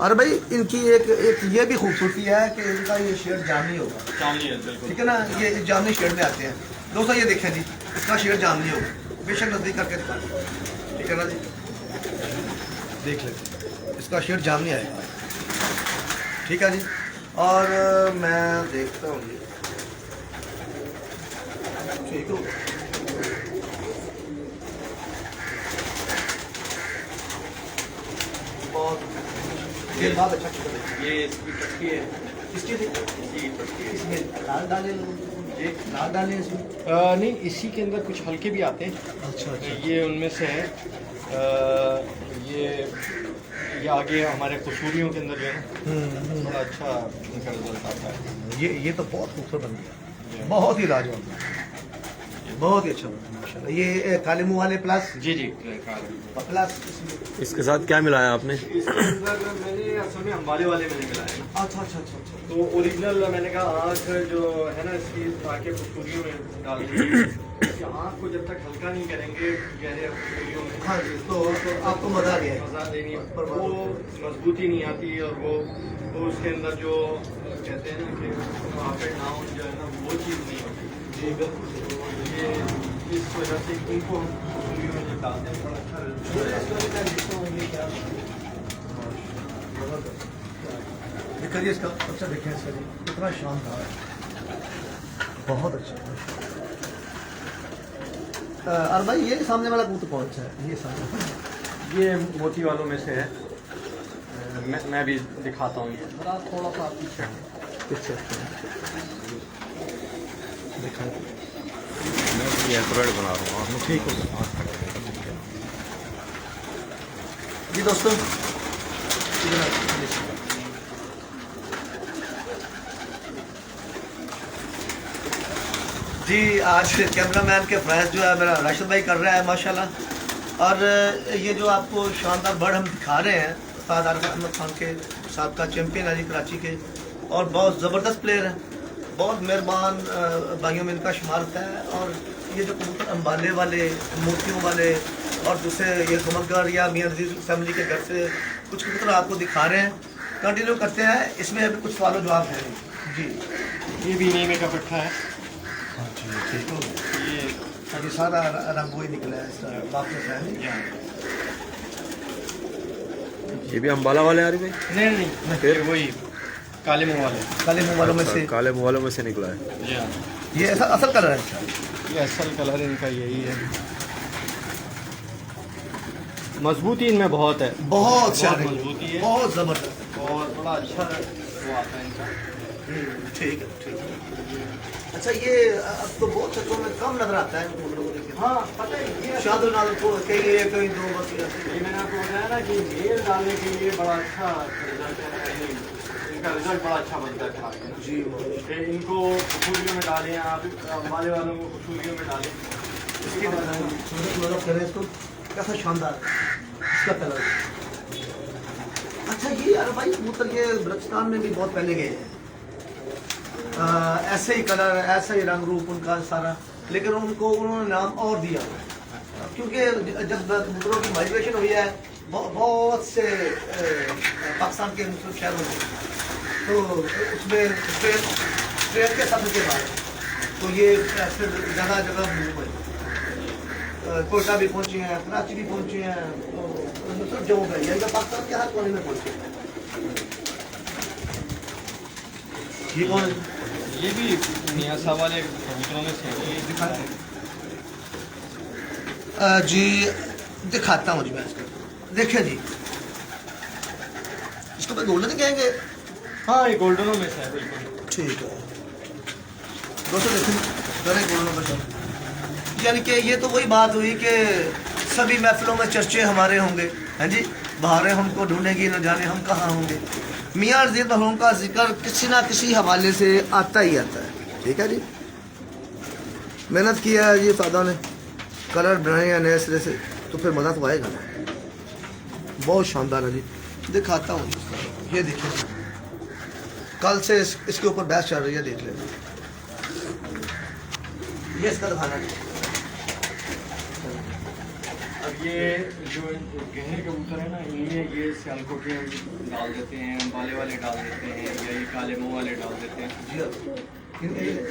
अरे भाई इनकी एक ये भी खूबसूरती है कि इनका ये शेड जामनी होगा, ठीक है ना, ये जामनी शेड में आते हैं दोस्तों। ये देखें जी इसका शेड जामनी होगा, बेशक नजदीक करके दिखा, ठीक है ना जी, देख लेते इसका शेड जामनी आएगा, ठीक है जी। और मैं देखता हूँ जी, ठीक हो बहुत ये बात अच्छा है। ये इसकी पट्टी है, इसकी पट्टी है। इसमें लाल डाले, ये लाल डाले इसमें नहीं, इसी के अंदर कुछ हल्के भी आते हैं। अच्छा ये उनमें से है। ये आगे हमारे कसूरियों के अंदर जो है ना बड़ा अच्छा इनका रिजल्ट आता है। ये तो बहुत खूबसूरत बन गया, बहुत ही लाजवाब, बहुत ही अच्छा बना माशाल्लाह। ये काले मुंह वाले प्लस जी प्लस इसके साथ क्या मिलाया आपने? इसके अंदर मैंने असल में अम्बाले वाले मैंने मिलाए ना। अच्छा तो ओरिजिनल मैंने कहा आँख जो है ना इसकी आके कसूरियों में डाल दी, आँख को जब तक हल्का नहीं करेंगे गहरे कसूरियों में, हाँ जी, तो आपको मजा नहीं है, मजा नहीं, वो मजबूती नहीं आती और वो उसके अंदर जो कहते हैं ना कि वहाँ पे नाउन जो है ना वो चीज़ नहीं होती। जी बिल्कुल, ये इस वजह से इनको हम कसूरियों में जब डालते हैं बड़ा अच्छा देखिए इसका अच्छा, देखें इसका जी कितना शानदार है, बहुत अच्छा। और भाई ये सामने वाला कबूतर कौन सा है? ये सामने ये मोती वालों में से है। मैं भी दिखाता हूँ, ये थोड़ा सा पीछे पीछे देखा मैं भी एक्यूरेट बना रहा हूँ, ठीक हो जी दोस्तों। जी आज कैमरामैन के फ्रैश जो है मेरा राशिद भाई कर रहा है माशाल्लाह। और ये जो आपको शानदार बर्ड हम दिखा रहे हैं उस्ताद आरिफ अहमद खान के, साबका चैम्पियन है जी कराची के, और बहुत ज़बरदस्त प्लेयर हैं, बहुत मेहरबान भाइयों में इनका शुमार होता है। और ये जो कबूतर अम्बाले वाले, मोतियों वाले और दूसरे ये गमगर या मियाँ नज़ीर फैमिली के घर से कुछ कबूतर आपको दिखा रहे हैं, कंटिन्यू करते हैं। इसमें अभी कुछ सवाल जवाब है। जी ये भी नीमे का पट्टा है। हाँ जी ठीक हो ये अभी सारा रंग वही निकला है इसका वापस है नहीं? ये भी अम्बाला वाले आ रही भाई? नहीं नहीं फिर? ये वही काले मुंह वाले। काले मुंह वालों में से काले मुँह में से निकला है। ये ऐसा असल कलर है ये असल कलर इनका यही है। मजबूती इनमें बहुत है, बहुत सारे मजबूती है बहुत जबरदस्त और बड़ा अच्छा वो आता है इनका। ठीक है ठीक है। अच्छा ये अब तो बहुत क्षेत्रों में कम नजर आता है हम लोगों को। हाँ पता है ये शादी नाल को कहीं एक कहीं दो बस ये मैंने आपको बताया ना कि मेल डालने के लिए बड़ा अच्छा रिजल्ट है, इनका रिजल्ट बड़ा अच्छा बनता है खाने में। जी कि इनको खुशबूलियों में डालें आप, माले वालों को खुशबूलियों में डालें। इसकी मतलब करें इसको कैसा शानदार इसका कलर। अच्छा ये यार भाई कबूतर ये बलूचिस्तान में भी बहुत पहले गए हैं, ऐसे ही कलर ऐसा ही रंग रूप उनका सारा, लेकिन उनको उन्होंने नाम और दिया क्योंकि जब कबूतरों की माइग्रेशन हुई है बहुत से पाकिस्तान के मुख्तलिफ शहरों में, तो उसमें ट्रेन के सफर के बाद तो ये फिर जगह जगह मूव हुए, कोयटा भी पहुंचे हैं, कराची भी पहुंचे हैं, मुख्तलिफ जगहों पर यानी पाकिस्तान के हर कोने में पहुंचे हैं। ये कौन है? ये भी मियाँ साहब वाले कबूतरों में से ये दिखाते हैं जी, दिखाता हूँ जी मैं इसको। देखिए जी इसको मैं गोल्डन कहेंगे। हाँ ये गोल्डनों में से है बिल्कुल। ठीक है दोस्तों देखिए जरा गोल्डन का शब्द, यानी कि ये तो वही बात हुई कि सभी महफिलों में चर्चे हमारे होंगे, हैं जी, बहारें हमको ढूंढेंगी न जाने हम कहाँ होंगे। मियाँ रज़ी अल्लाह अन्हु का जिक्र किसी ना किसी हवाले से आता ही आता है। ठीक है जी, मेहनत किया है जी फादा ने, कलर बनाए हैं नए सिरे से, तो फिर मज़ा तो आएगा ना। बहुत शानदार है जी, दिखाता हूँ ये देखिए, कल से इसके ऊपर बहस चल रही है, देख लेना। ये इसका दिखाना है। अब ये जो गहरे कबूतर है ना, इनमें ये सियालकोटियाँ डाल देते हैं, बाले वाले डाल देते हैं, या ये काले मुँह वाले डाल देते हैं। जी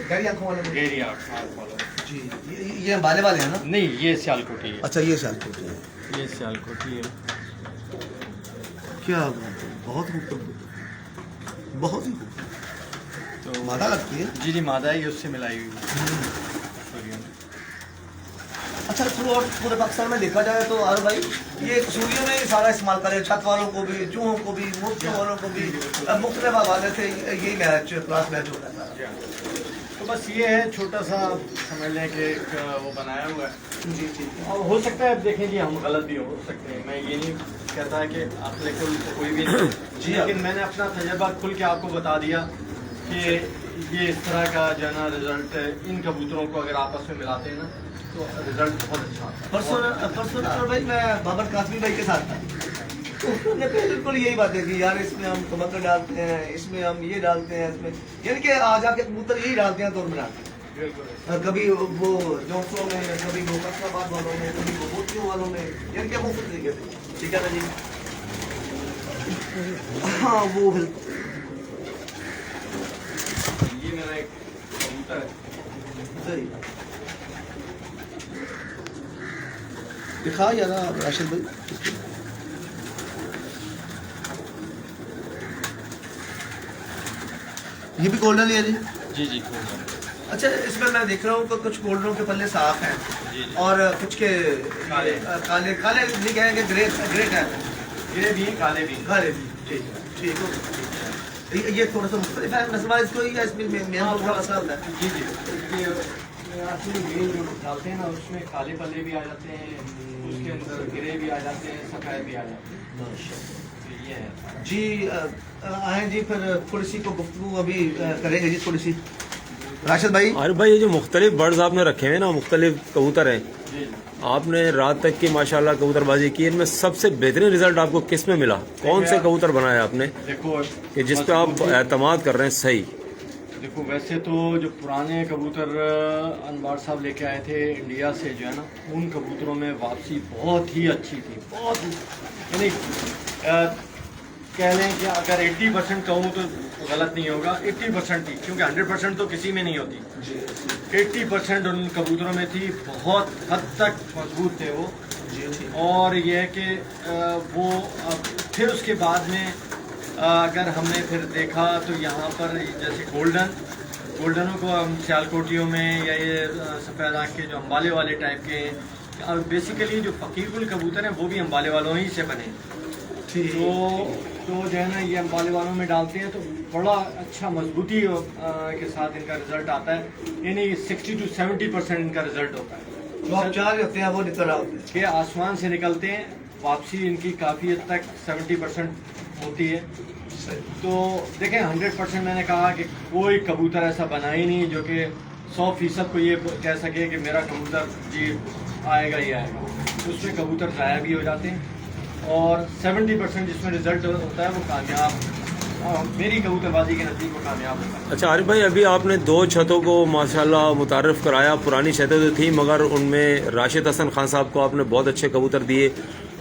गहरी आंखों वाले में? गहरी आँख वाला जी ये बाले वाले हैं ना? नहीं, ये सियालकोटी है। अच्छा ये साल है, ये सियालकोटी है। क्या बात है, बहुत खूबसूरत, बहुत ही खूबसूरत। तो मादा लगती है। जी जी मादा ही उससे मिलाई हुई है सूर्यों में। अच्छा थ्रू आउट पूरे पाकिस्तान में देखा जाए तो यार भाई ये सूर्यों में ही सारा इस्तेमाल करे, छत वालों को भी, चूहों को भी, मुर्गियों वालों को भी, मुख्तलिफ हवाले से यही मैच क्लास मैच होता है। तो बस ये है छोटा सा समझ लें कि एक वो बनाया हुआ है। जी जी और हो सकता है, अब देखें जी, हम गलत भी हो सकते हैं, मैं ये नहीं कहता है कि आप लेकिन कोई भी नहीं जी, लेकिन मैंने अपना तजर्बा खुल के आपको बता दिया कि ये इस तरह का जो है ना रिजल्ट इन कबूतरों को अगर आपस में मिलाते हैं ना तो रिजल्ट बहुत अच्छा आता है। परसों भाई मैं बाबर कासमी भाई के साथ था, तो उन्होंने बिल्कुल यही बात है कि यार इसमें हम कबूतर डालते हैं, इसमें हम ये डालते हैं, इसमें यानी कि आ जाके कबूतर यही डालते हैं दौर बनाते हैं। कभी वो जोशों में, कभी वो फैसलाबाद वालों में, कभी वो मोतियों वालों में, यानी कि मुफ्त तरीके से। ठीक है ना जी? हाँ वो बिल्कुल। ये मेरा एक कबूतर है। सही दिखा यार राशिद भाई। ये भी गोल्डन ही है जी? जी जी गोल्डन। अच्छा इसमें मैं देख रहा हूँ कि कुछ गोल्डनों के पल्ले साफ हैं और कुछ के काले काले काले नहीं कहेंगे, ग्रेट है, ग्रे भी हैं, काले भी हैं। काले भी। ठीक है ठीक है। ये थोड़ा सा मुख्तलिफ है नस्ल इसको ही है, इसमें मेरा थोड़ा मसला होता है। जी जी ये असली ग्रीन जो डालते हैं ना उसमें काले पल्ले भी आ जाते हैं, उसके अंदर ग्रे भी आ जाते हैं, सफ़ेद भी आ जाते हैं। तो ये है जी आए जी, फिर थोड़ी सी को गुफ्तगू अभी करेंगे जी थोड़ी सी राशिद भाई। अरे भाई ये जो मुख्तलिफ बर्ड्स आपने रखे हैं ना, मुख्तलिफ कबूतर हैं, जी। आपने रात तक की माशाल्लाह कबूतरबाजी की, इनमें सबसे बेहतरीन रिजल्ट आपको किस में मिला? कौन से कबूतर बनाए आपने देखो कि जिस पे आप एतमाद कर रहे हैं? सही देखो वैसे तो जो पुराने कबूतर अनवार साहब लेके आए थे इंडिया से जो है ना, उन कबूतरों में वापसी बहुत ही अच्छी थी, बहुत ही यानी कह लें कि अगर 80% कहूँ तो गलत नहीं होगा, 80% थी, क्योंकि 100% तो किसी में नहीं होती। 80% उन कबूतरों में थी, बहुत हद तक मजबूत थे वो। और ये है कि वो फिर उसके बाद में अगर हमने फिर देखा तो यहाँ पर जैसे गोल्डनों को हम सियालकोटियों में या ये सफ़ेद आँख के जो अम्बाले वाले टाइप के हैं, और बेसिकली जो फ़कीरकुल कबूतर हैं वो भी अम्बाले वालों ही से बने। तो जो है ना ये अम्बाले वालों में डालते हैं तो बड़ा अच्छा मजबूती के साथ इनका रिज़ल्ट आता है, यानी 60 to 70% इनका रिज़ल्ट होता है। जो आप चाह रहे हैं वो निकल रहा होता है कि आसमान से निकलते हैं, वापसी इनकी काफ़ी हद तक 70% होती है। तो देखें 100% मैंने कहा कि कोई कबूतर ऐसा बना ही नहीं जो कि 100% को ये कह सके कि मेरा कबूतर जी आएगा ही आएगा। तो उसमें कबूतर ज़ाया भी हो जाते हैं, और 70% जिसमें रिज़ल्ट होता है वो कामयाब, मेरी कबूतरबाजी के नतीजे को कामयाब होता है। अच्छा आरिफ भाई, अभी आपने 2 छतों को माशाल्लाह मुतारफ़ कराया। पुरानी छतें तो थी मगर उनमें राशिद हसन खान साहब को आपने बहुत अच्छे कबूतर दिए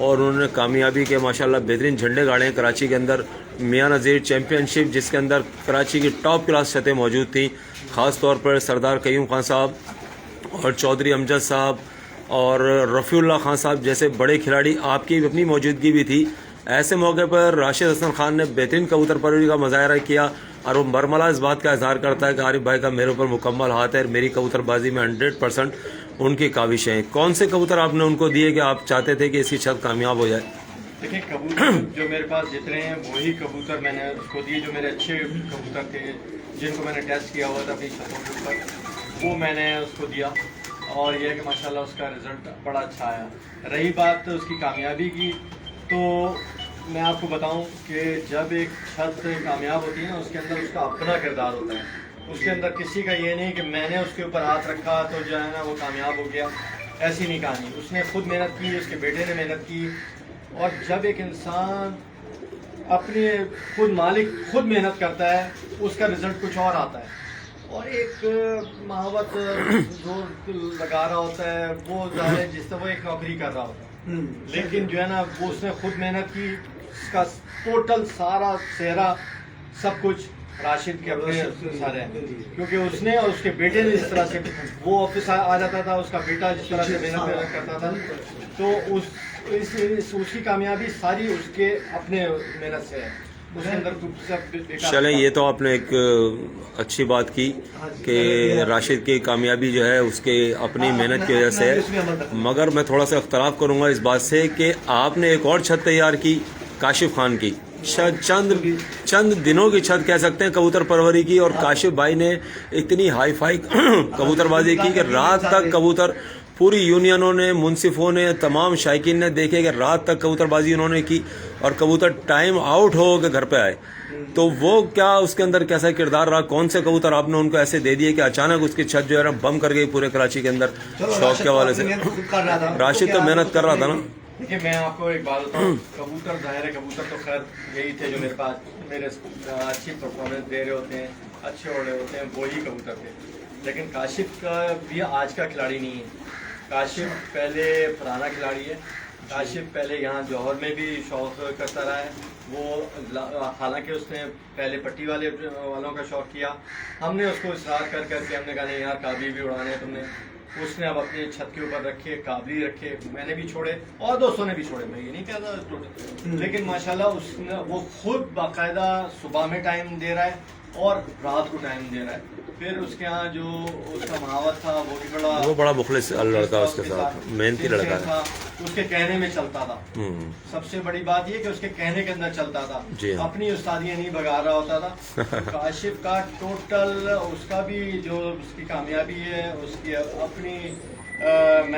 और उन्होंने कामयाबी के माशाल्लाह बेहतरीन झंडे गाड़े हैं कराची के अंदर। मियां नज़ीर चैम्पियनशिप जिसके अंदर कराची की टॉप क्लास छतें मौजूद थी, ख़ास तौर पर सरदार कयूम खान साहब और चौधरी अमजद साहब और रफ़ीउल्लाह खान साहब जैसे बड़े खिलाड़ी, आपकी अपनी मौजूदगी भी थी। ऐसे मौके पर राशिद हसन खान ने बेहतरीन कबूतर परवरी का मुजाहरा किया और वो बरमला इस बात का इजहार करता है कि आरिफ भाई का मेरे ऊपर मुकम्मल हाथ है, मेरी कबूतरबाजी में 100% उनकी काविशें हैं। कौन से कबूतर आपने उनको दिए कि आप चाहते थे कि इसकी छत कामयाब हो जाए? देखिए कबूतर जो मेरे पास जितने हैं वही कबूतर मैंने उसको दिए, जो मेरे अच्छे कबूतर थे जिनको मैंने टेस्ट किया हुआ था अपनी छतों के ऊपर, वो मैंने उसको दिया। और यह कि माशाल्लाह उसका रिज़ल्ट बड़ा अच्छा आया। रही बात उसकी कामयाबी की, तो मैं आपको बताऊं कि जब एक छत कामयाब होती है ना, उसके अंदर उसका अपना किरदार होता है। उसके अंदर किसी का ये नहीं कि मैंने उसके ऊपर हाथ रखा तो जो है ना वो कामयाब हो गया, ऐसी नहीं कहानी। उसने खुद मेहनत की, उसके बेटे ने मेहनत की, और जब एक इंसान अपने खुद मालिक खुद मेहनत करता है उसका रिज़ल्ट कुछ और आता है। और एक महावत जो लगा रहा होता है वो ज़ाहिर जिस तरह वो एक नौकरी कर रहा होता है, लेकिन जो है ना वो उसने खुद मेहनत की, उसका टोटल सारा सेहरा सब कुछ राशिद के अपने सारे हैं, क्योंकि उसने और उसके बेटे ने जिस तरह से वो ऑफिस आ जाता था, उसका बेटा जिस तरह से मेहनत करता था, तो उसकी कामयाबी सारी उसके अपने मेहनत से है। उसके अंदर चलें, ये तो आपने एक अच्छी बात की कि राशिद की कामयाबी जो है उसके अपनी मेहनत की वजह से है। मगर मैं थोड़ा सा इख्तलाफ करूंगा इस बात से कि आपने एक और छत तैयार की काशिफ खान की, चंद दिनों की छत कह सकते हैं कबूतर परवरी की, और काशिफ भाई ने इतनी हाई फाई कबूतरबाजी की कि रात तक कबूतर, पूरी यूनियनों ने, मुनसिफों ने, तमाम शायकीन ने देखे कि रात तक कबूतरबाजी उन्होंने की और कबूतर टाइम आउट हो के घर पे आए। तो वो क्या उसके अंदर कैसा किरदार रहा? कौन से कबूतर आपने उनको ऐसे दे दिए कि अचानक उसकी छत जो है ना बम कर गई पूरे कराची के अंदर शौक के हवाले से? राशिद तो मेहनत कर रहा था ना। देखिए मैं आपको एक बात बताऊँ, कबूतर ज़ाहिर है कबूतर तो खैर यही थे जो मेरे पास मेरे अच्छी परफॉर्मेंस दे रहे होते हैं, अच्छे उड़ रहे होते हैं, वही कबूतर थे। लेकिन काशिफ का भी आज का खिलाड़ी नहीं है। काशिफ पहले पुराना खिलाड़ी है। काशिफ पहले यहाँ जौहर में भी शौक करता रहा है वो, हालांकि उसने पहले पट्टी वालों का शौक किया। हमने उसको इसरार कर करके हमने कहा नहीं यार काबली भी उड़ाने हैं तुमने। उसने अब अपनी छत के ऊपर रखे, काबली रखे, मैंने भी छोड़े और दोस्तों ने भी छोड़े, मैं ये नहीं कहता, लेकिन माशाल्लाह उसने वो खुद बाकायदा सुबह में टाइम दे रहा है और रात को टाइम दे रहा है। फिर उसके यहाँ जो उसका महावत था वो बड़ा मुखलिस लड़का, उसके साथ मेहनती लड़का था, उसके कहने में चलता था। सबसे बड़ी बात ये कि उसके कहने के अंदर चलता था, अपनी उस्तादियाँ नहीं भगा रहा होता था। काशिफ का टोटल उसका भी जो उसकी कामयाबी है उसकी अपनी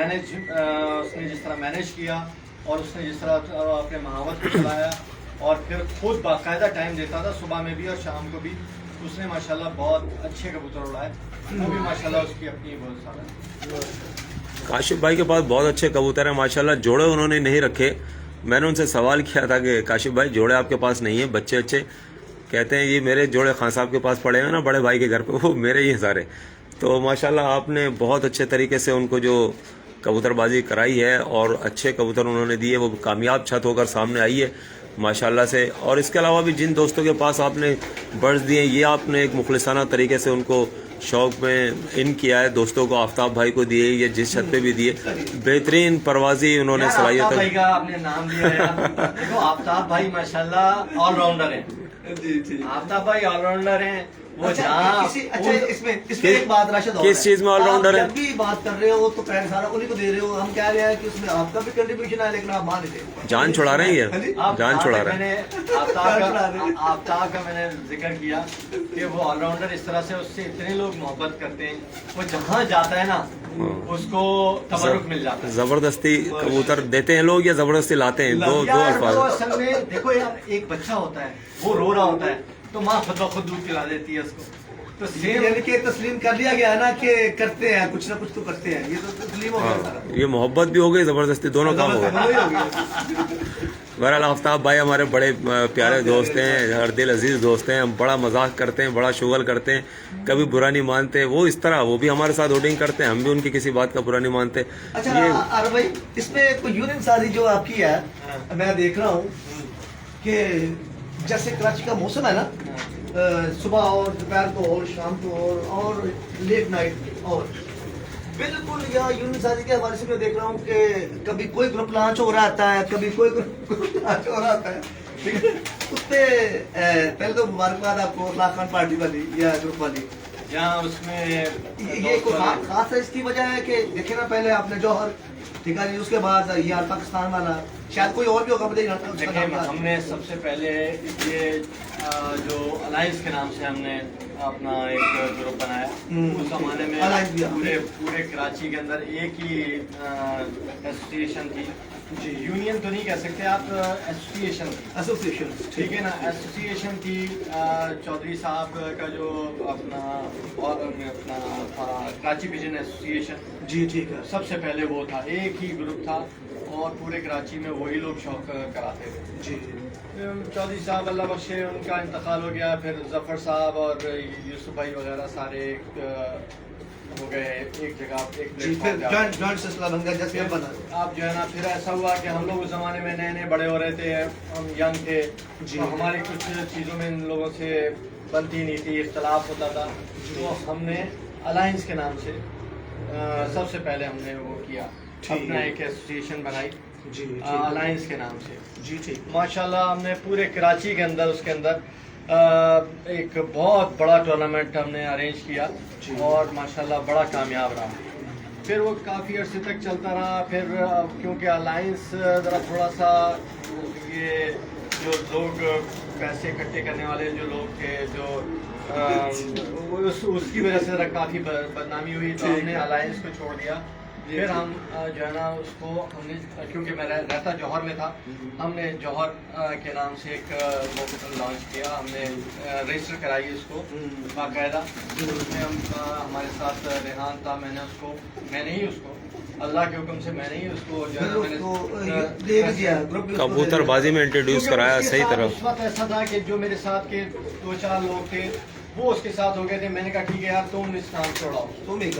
उसने जिस तरह मैनेज किया और उसने जिस तरह अपने महावत को चलाया और फिर खुद बाकायदा टाइम देता था सुबह में भी और शाम को भी। उसने माशाल्लाह बहुत अच्छे कबूतर उड़ाए, वो भी माशाल्लाह उसकी अपनी बहुत सारा। काशिफ भाई के पास बहुत अच्छे कबूतर हैं माशाल्लाह। जोड़े उन्होंने नहीं रखे। मैंने उनसे सवाल किया था कि काशिफ भाई जोड़े आपके पास नहीं है, बच्चे अच्छे? कहते हैं ये मेरे जोड़े खान साहब के पास पड़े हैं ना बड़े भाई के घर पे, वो मेरे ही हैं सारे। तो माशाल्लाह आपने बहुत अच्छे तरीके से उनको जो कबूतरबाजी कराई है और अच्छे कबूतर उन्होंने दिए, वो कामयाब छत होकर सामने आई है। माशाल्लाह से। और इसके अलावा भी जिन दोस्तों के पास आपने बर्ड्स दिए ये आपने एक मुखलिसाना तरीके से उनको शौक में इन किया है। दोस्तों को आफ्ताब भाई को दिए, ये जिस छत पे भी दिए, बेहतरीन परवाजी उन्होंने आफ्ताब सलाहियत भाई का आपने नाम लिया है। देखो आफ्ताब भाई माशाल्लाह ऑलराउंडर हैं। जी आफ्ताब भाई ऑलराउंडर हैं। वो अच्छा, जहाँ इसमें एक बात राशिद और किस है। चीज में ऑलराउंडर है? आप जब भी बात कर रहे हो तो पैर सारा उन्हीं को दे रहे हो, हम कह रहे हैं कि उसमें आपका भी कंट्रीब्यूशन है, लेकिन आप मान नहीं रहे। जान छुड़ा रहे हैं हाँ जी? ये, आप जान छुड़ा रहे हैं। मैंने आफ्ताब का मैंने जिक्र किया कि वो ऑलराउंडर इस तरह से उससे इतने लोग मोहब्बत करते हैं, वो जहाँ जाता है ना उसको तबरुक मिल जाता है। जबरदस्ती कबूतर देते हैं लोग या जबरदस्ती लाते हैं? दो यार, अल्फाज। वो असल में देखो यार, एक बच्चा होता है वो रो रहा होता है तो माँ खुद ब खुद दूध पिला देती है उसको। तो सेम यानी कि तस्लीम कर लिया गया है ना कि करते हैं, कुछ ना कुछ तो करते हैं, ये तो तस्लीम हो गया सारा। ये मोहब्बत भी हो गई, जबरदस्ती दोनों काम हो गए। दोनों ही हो गया। बहरहाल आफ्ताब भाई हमारे बड़े प्यारे दोस्त हैं, हर दिल अजीज दोस्त हैं। हम बड़ा मजाक करते हैं, बड़ा शुगल करते हैं, कभी बुरा नहीं मानते। वो इस तरह वो भी हमारे साथ होर्डिंग करते हैं, हम भी उनकी किसी बात का बुरा नहीं मानते। अच्छा ये अरे भाई, इसमें कोई यूनियन साजी जो आपकी है, मैं देख रहा हूँ कि जैसे कराची का मौसम है ना, सुबह और दोपहर को और शाम को और लेट नाइट और बिल्कुल, या यूनियन साजी के हवाले से मैं देख रहा हूँ कि कभी कोई ग्रुप लॉन्च हो रहा आता है, कभी कोई ग्रुप लॉन्च हो रहा आता है, ठीक है। उसपे पहले तो मुबारकबाद आपको इखलास खान पार्टी वाली या ग्रुप वाली। जहाँ उसमें ये कोई खास है, इसकी वजह है कि देखे ना, पहले आपने जौहर, ठीक है जी, उसके बाद यार पाकिस्तान वाला, शायद कोई और भी होगा, देखिए हमने सबसे पहले ये जो अलायंस के नाम से हमने अपना एक ग्रुप बनाया। उस जमाने में पूरे कराची के अंदर एक ही एसोसिएशन थी जी, यूनियन तो नहीं कह सकते आप, एसोसिएशन, ठीक है ना, एसोसिएशन थी। चौधरी साहब का जो अपना कराची विजन एसोसिएशन, जी ठीक है, सबसे पहले वो था, एक ही ग्रुप था और पूरे कराची में वही लोग शौक कराते थे जी। चौधरी साहब अल्लाह बख्शे, उनका इंतकाल हो गया, फिर जफर साहब और यूसुफ भाई वगैरह सारे हो गए एक जगह, एक जॉइंट सिलसिला बन गया जैसे बना। आप जो है ना, फिर ऐसा हुआ कि हम लोग उस जमाने में नए नए बड़े हो रहे थे, हम यंग थे जी, तो हमारी कुछ चीज़ों में इन लोगों से बनती नहीं थी, इख्तलाफ होता था, तो हमने अलायंस के नाम से सबसे पहले हमने वो किया, अपना एक एसोसिएशन बनाई जी, अलायंस के नाम से जी, ठीक। माशाल्लाह हमने पूरे कराची के अंदर, उसके अंदर एक बहुत बड़ा टूर्नामेंट हमने अरेंज किया और माशाल्लाह बड़ा कामयाब रहा। फिर वो काफ़ी अर्से तक चलता रहा। फिर क्योंकि अलायंस ज़रा थोड़ा सा, ये जो लोग पैसे इकट्ठे करने वाले जो लोग थे, जो उसकी वजह से ज़रा काफ़ी बदनामी हुई, तो हमने अलायंस को छोड़ दिया। फिर हम जो है ना उसको हमने, क्योंकि मैं रहता जौहर में था, हमने जौहर के नाम से एक वो लॉन्च किया, हमने रजिस्टर कराई उसको बाकायदा। उसमें हम हमारे साथ रेहान था, मैंने ही उसको अल्लाह के हुक्म से मैंने ही उसको जो है कबूतरबाजी में इंट्रोड्यूस कराया सही तरह। उस वक्त ऐसा था कि जो मेरे साथ के 2-4 लोग थे वो उसके साथ हो गए थे। मैंने कहा ठीक है यार, तुम इस काम छोड़ाओ, तुम ये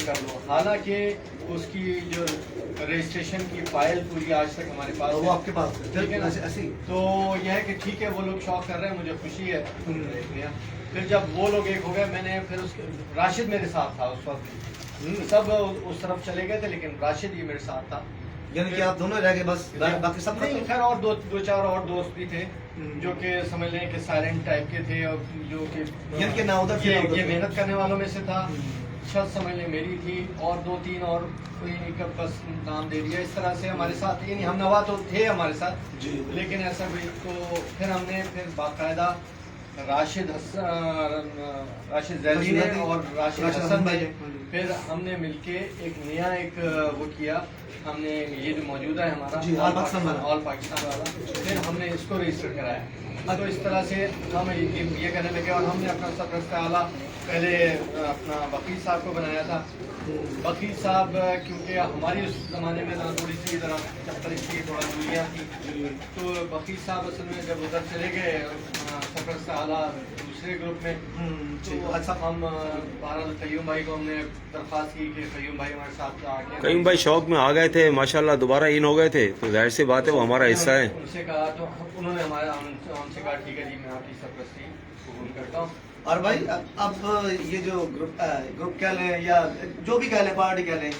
कर लो। हालांकि उसकी जो रजिस्ट्रेशन की फाइल पूरी आज तक हमारे पास वो आपके पास ठीक है ना। तो यह है कि ठीक है, वो लोग शौक कर रहे हैं, मुझे खुशी है। फिर जब वो लोग एक हो गए, मैंने फिर उसके राशिद मेरे साथ था उस वक्त, सब उस तरफ चले गए थे, लेकिन राशिद ही मेरे साथ था। यानी कि आप दोनों रह गए बस, बाकी सब नहीं, खैर और 2-4 और दोस्त भी थे जो कि समझ लें कि साइलेंट टाइप के थे, और जो कि ये मेहनत करने वालों में से था। शर्त समझ लें मेरी थी और 2-3 और कोई नहीं, का बस नाम दे दिया इस तरह से हमारे साथ। यानी हम नवा तो थे हमारे साथ जी, लेकिन ऐसा कोई, तो फिर हमने बाकायदा राशिद जैदी ने और राशिद हसन ने, फिर हमने मिलके एक नया एक वो किया। हमने ये जो मौजूदा है हमारा ऑल पाकिस्तान वाला, फिर हमने इसको रजिस्टर कराया। तो इस तरह से हम ये करने लगे, और हमने अपना सरपरस्त आला पहले अपना वकील साहब को बनाया था। वकील साहब क्योंकि हमारी उस ज़माने में थोड़ी सी ज़रा चप्पल थी, थोड़ा दूरियाँ थी, तो वकील साहब असल में जब उधर चले गए सरपरस्त साला दूसरे ग्रुप में तो अच्छा हम बहरहाल कयूम भाई को हमने दरख्वास्त की कि कयूम भाई हमारे साथ आके कयूम भाई शौक में आ गए थे माशाल्लाह, दोबारा इन हो गए थे, तो जाहिर सी बात है वो हमारा हिस्सा है। उनसे कहा तो उन्होंने हमसे कहा ठीक है जी मैं आपकी सरपरस्ती कबूल करता हूँ। और भाई अब ये जो ग्रुप कह लें या जो भी कह लें, पार्टी कह लें,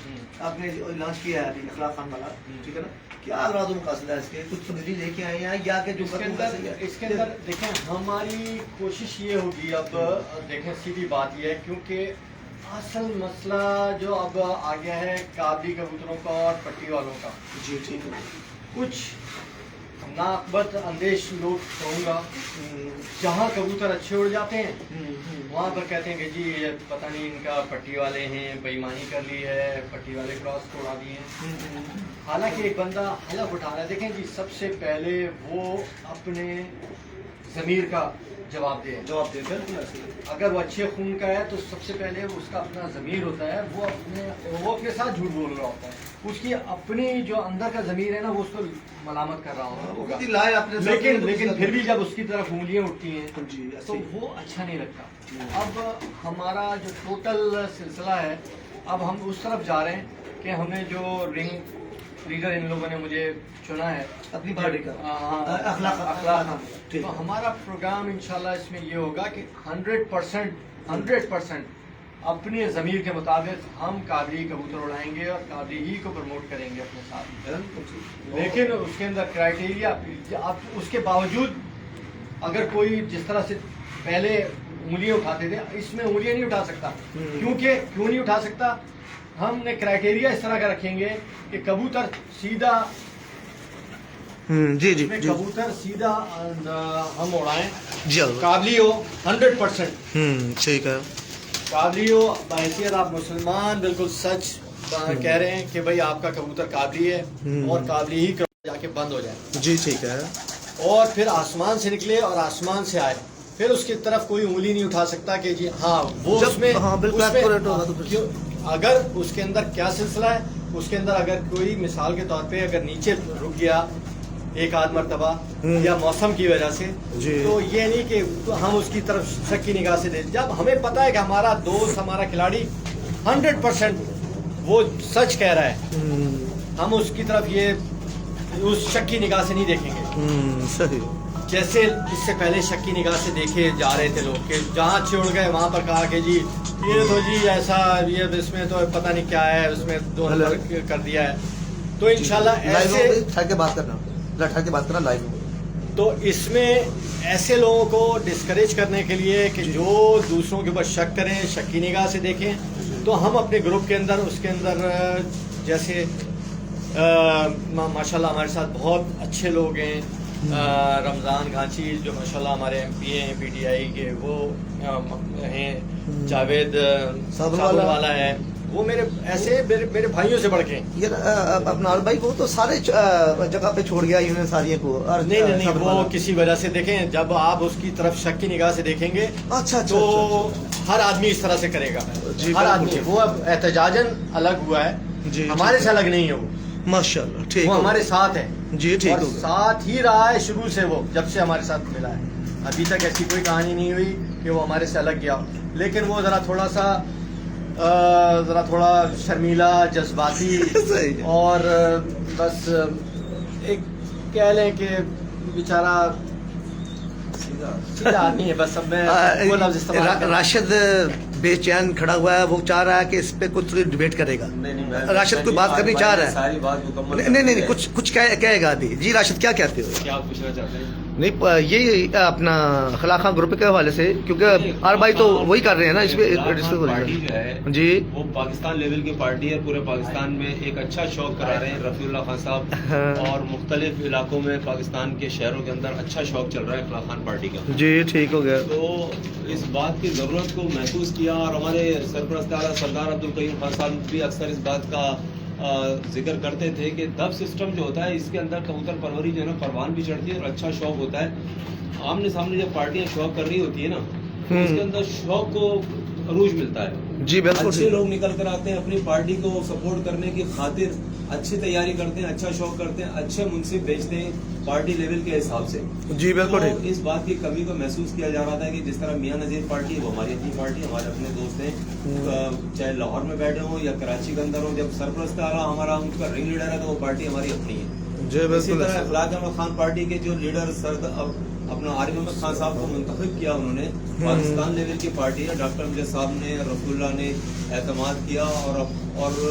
आपने जो लॉन्च किया है अभी अखलाक खान वाला, ठीक है ना, क्या अगराद मकासद है इसके? कुछ तब्दीली लेके आए हैं या कि जो इसके अंदर देखें हमारी कोशिश ये होगी, अब देखें सीधी बात ये है क्योंकि असल मसला जो अब आ गया है काबली कबूतरों का और पट्टी वालों का। जी ठीक है। कुछ नाकबत अंदेश लोग कहूँगा जहाँ कबूतर अच्छे उड़ जाते हैं वहाँ पर कहते हैं कि जी ये पता नहीं इनका पट्टी वाले हैं बेईमानी कर ली है, पट्टी वाले क्रॉस को उड़ा दिए हैं। हालांकि एक बंदा हलफ उठा रहा है, देखें जी सबसे पहले वो अपने ज़मीर का जवाब दे अगर वो अच्छे खून का है तो सबसे पहले वो उसका अपना ज़मीर होता है, वो अपने साथ झूठ बोल रहा होता है, उसकी अपनी जो अंदर का ज़मीर है ना वो उसको मलामत कर रहा होगा। लेकिन फिर भी जब उसकी तरफ उंगलियां उठती हैं तो वो अच्छा नहीं लगता। अब हमारा जो टोटल सिलसिला है, अब हम उस तरफ जा रहे हैं कि हमने जो रिंग लीडर इन लोगों ने मुझे चुना है अपनी पार्टी का, अखलाक, तो हमारा प्रोग्राम इंशाल्लाह इसमें ये होगा कि 100% अपने ज़मीर के मुताबिक हम काबली कबूतर उड़ाएंगे और काबली ही को प्रमोट करेंगे अपने साथ। लेकिन उसके अंदर क्राइटेरिया, आप उसके बावजूद अगर कोई जिस तरह से पहले उंगलियां उठाते थे, इसमें उंगलियां नहीं उठा सकता। क्यों नहीं उठा सकता? हमने क्राइटेरिया इस तरह का रखेंगे कि कबूतर सीधा जी जी कबूतर सीधा हम उड़ाएं, जी काबली हो 100%, ठीक है, काबली हो बहैसियत आप मुसलमान बिल्कुल सच कह रहे हैं कि भाई आपका कबूतर काबली है और काबली ही जाके बंद हो जाए। जी ठीक है। और फिर आसमान से निकले और आसमान से आए, फिर उसकी तरफ कोई उंगली नहीं उठा सकता कि जी हाँ वो उसमें, अगर उसके अंदर क्या सिलसिला है, उसके अंदर अगर कोई मिसाल के तौर पे अगर नीचे रुक गया एक आध मरतबा या मौसम की वजह से, तो ये नहीं कि तो हम उसकी तरफ शक की निगाह से दे। जब हमें पता है कि हमारा दोस्त हमारा खिलाड़ी 100% वो सच कह रहा है, हम उसकी तरफ ये उस शक की निगाह से नहीं देखेंगे। सही। जैसे इससे पहले शक की निगाह से देखे जा रहे थे लोग कि जहाँ अच्छे उड़ गए वहाँ पर कहा कि जी ये तो जी ऐसा, ये इसमें तो पता नहीं क्या है, उसमें 2 नंबर कर दिया है। तो इंशाल्लाह ऐसे ठहर के बात करना लाइव में। तो इसमें ऐसे लोगों को डिस्करेज करने के लिए कि जो दूसरों के ऊपर शक करें, शक की निगाह से देखें, तो हम अपने ग्रुप के अंदर उसके अंदर जैसे माशाल्लाह हमारे साथ बहुत अच्छे लोग हैं, रमज़ान घांची जो माशाल्लाह हमारे MP हैं PTI के, वो हैं जावेद साबुल वाला है, वो मेरे भाइयों से बढ़ के यार अपना भाई वो तो सारे जगह पे छोड़ गया यूनियन सारियों को। और नहीं वो किसी वजह से देखें, जब आप उसकी तरफ शक की निगाह से देखेंगे तो हर आदमी इस तरह से करेगा, हर आदमी। वो अब एहतजाजन अलग हुआ है, हमारे से अलग नहीं है वो, माशाल्लाह ठीक, वो हमारे साथ है जी, ठीक और साथ ही रहा है शुरू से, वो जब से हमारे साथ मिला है। अभी तक ऐसी कोई कहानी नहीं हुई कि वो हमारे से अलग गया, लेकिन वो ज़रा थोड़ा शर्मीला, जज्बाती और बस एक कह लें कि बेचारा सीधा आदमी है। बस अब मैं वो लफ्ज़ इस्तेमाल राशिद बेचैन खड़ा हुआ है, वो चाह रहा है कि इस पे कुछ थोड़ी डिबेट करेगा। राशिद कोई बात करनी चाह रहा है, सारी बात मुकम्मल नहीं कुछ कहेगा अभी। जी राशिद क्या कहते हो? क्या पूछना चाहते हैं? नहीं ये अपना खलाखा ग्रुप के हवाले से, क्योंकि आर भाई तो वही कर रहे हैं ना, इस पे पार्टी जो है जी वो पाकिस्तान लेवल की पार्टी है, पूरे पाकिस्तान में एक अच्छा शौक करा रहे हैं रफीउल्लाह खान साहब, और मुख्तलिफ इलाकों में पाकिस्तान के शहरों के अंदर अच्छा शौक चल रहा है खलाख खान पार्टी का। जी ठीक हो गया। तो इस बात की ज़रूरत को महसूस किया, और हमारे सरपरस्त आला सरदार अब्दुल कयूम खान साहब भी अक्सर इस बात का जिक्र करते थे कि दब सिस्टम जो होता है इसके अंदर कबूतर परवरी जो है ना परवान भी चढ़ती है और अच्छा शौक होता है। आमने सामने जब पार्टियां शौक कर रही होती है ना, तो उसके अंदर शौक को अरूज मिलता है। जी बिल्कुल अच्छे लोग निकल कर आते हैं अपनी पार्टी को सपोर्ट करने की खातिर, अच्छी तैयारी करते हैं, अच्छा शौक करते हैं, अच्छे मुंसिफ भेजते हैं पार्टी लेवल के हिसाब से। जी बिल्कुल तो ठीक। इस बात की कमी को महसूस किया जा रहा था कि जिस तरह मियां नजीर पार्टी वो हमारी अपनी पार्टी, हमारे अपने दोस्त हैं, चाहे लाहौर में बैठे हों या कराची के अंदर हो, जब सरपरस्त आला हमारा उनका रिंग लीडर है तो वो पार्टी हमारी अपनी है। जी इसी बिल्कुल तरह इखलाक अहमद खान पार्टी के जो लीडर सर अपना आरिफ अहमद खान साहब को मुंतखब किया उन्होंने, पाकिस्तान लेवल की पार्टी है। डॉक्टर अमजद साहब ने, रसूलुल्लाह ने एतमाद किया और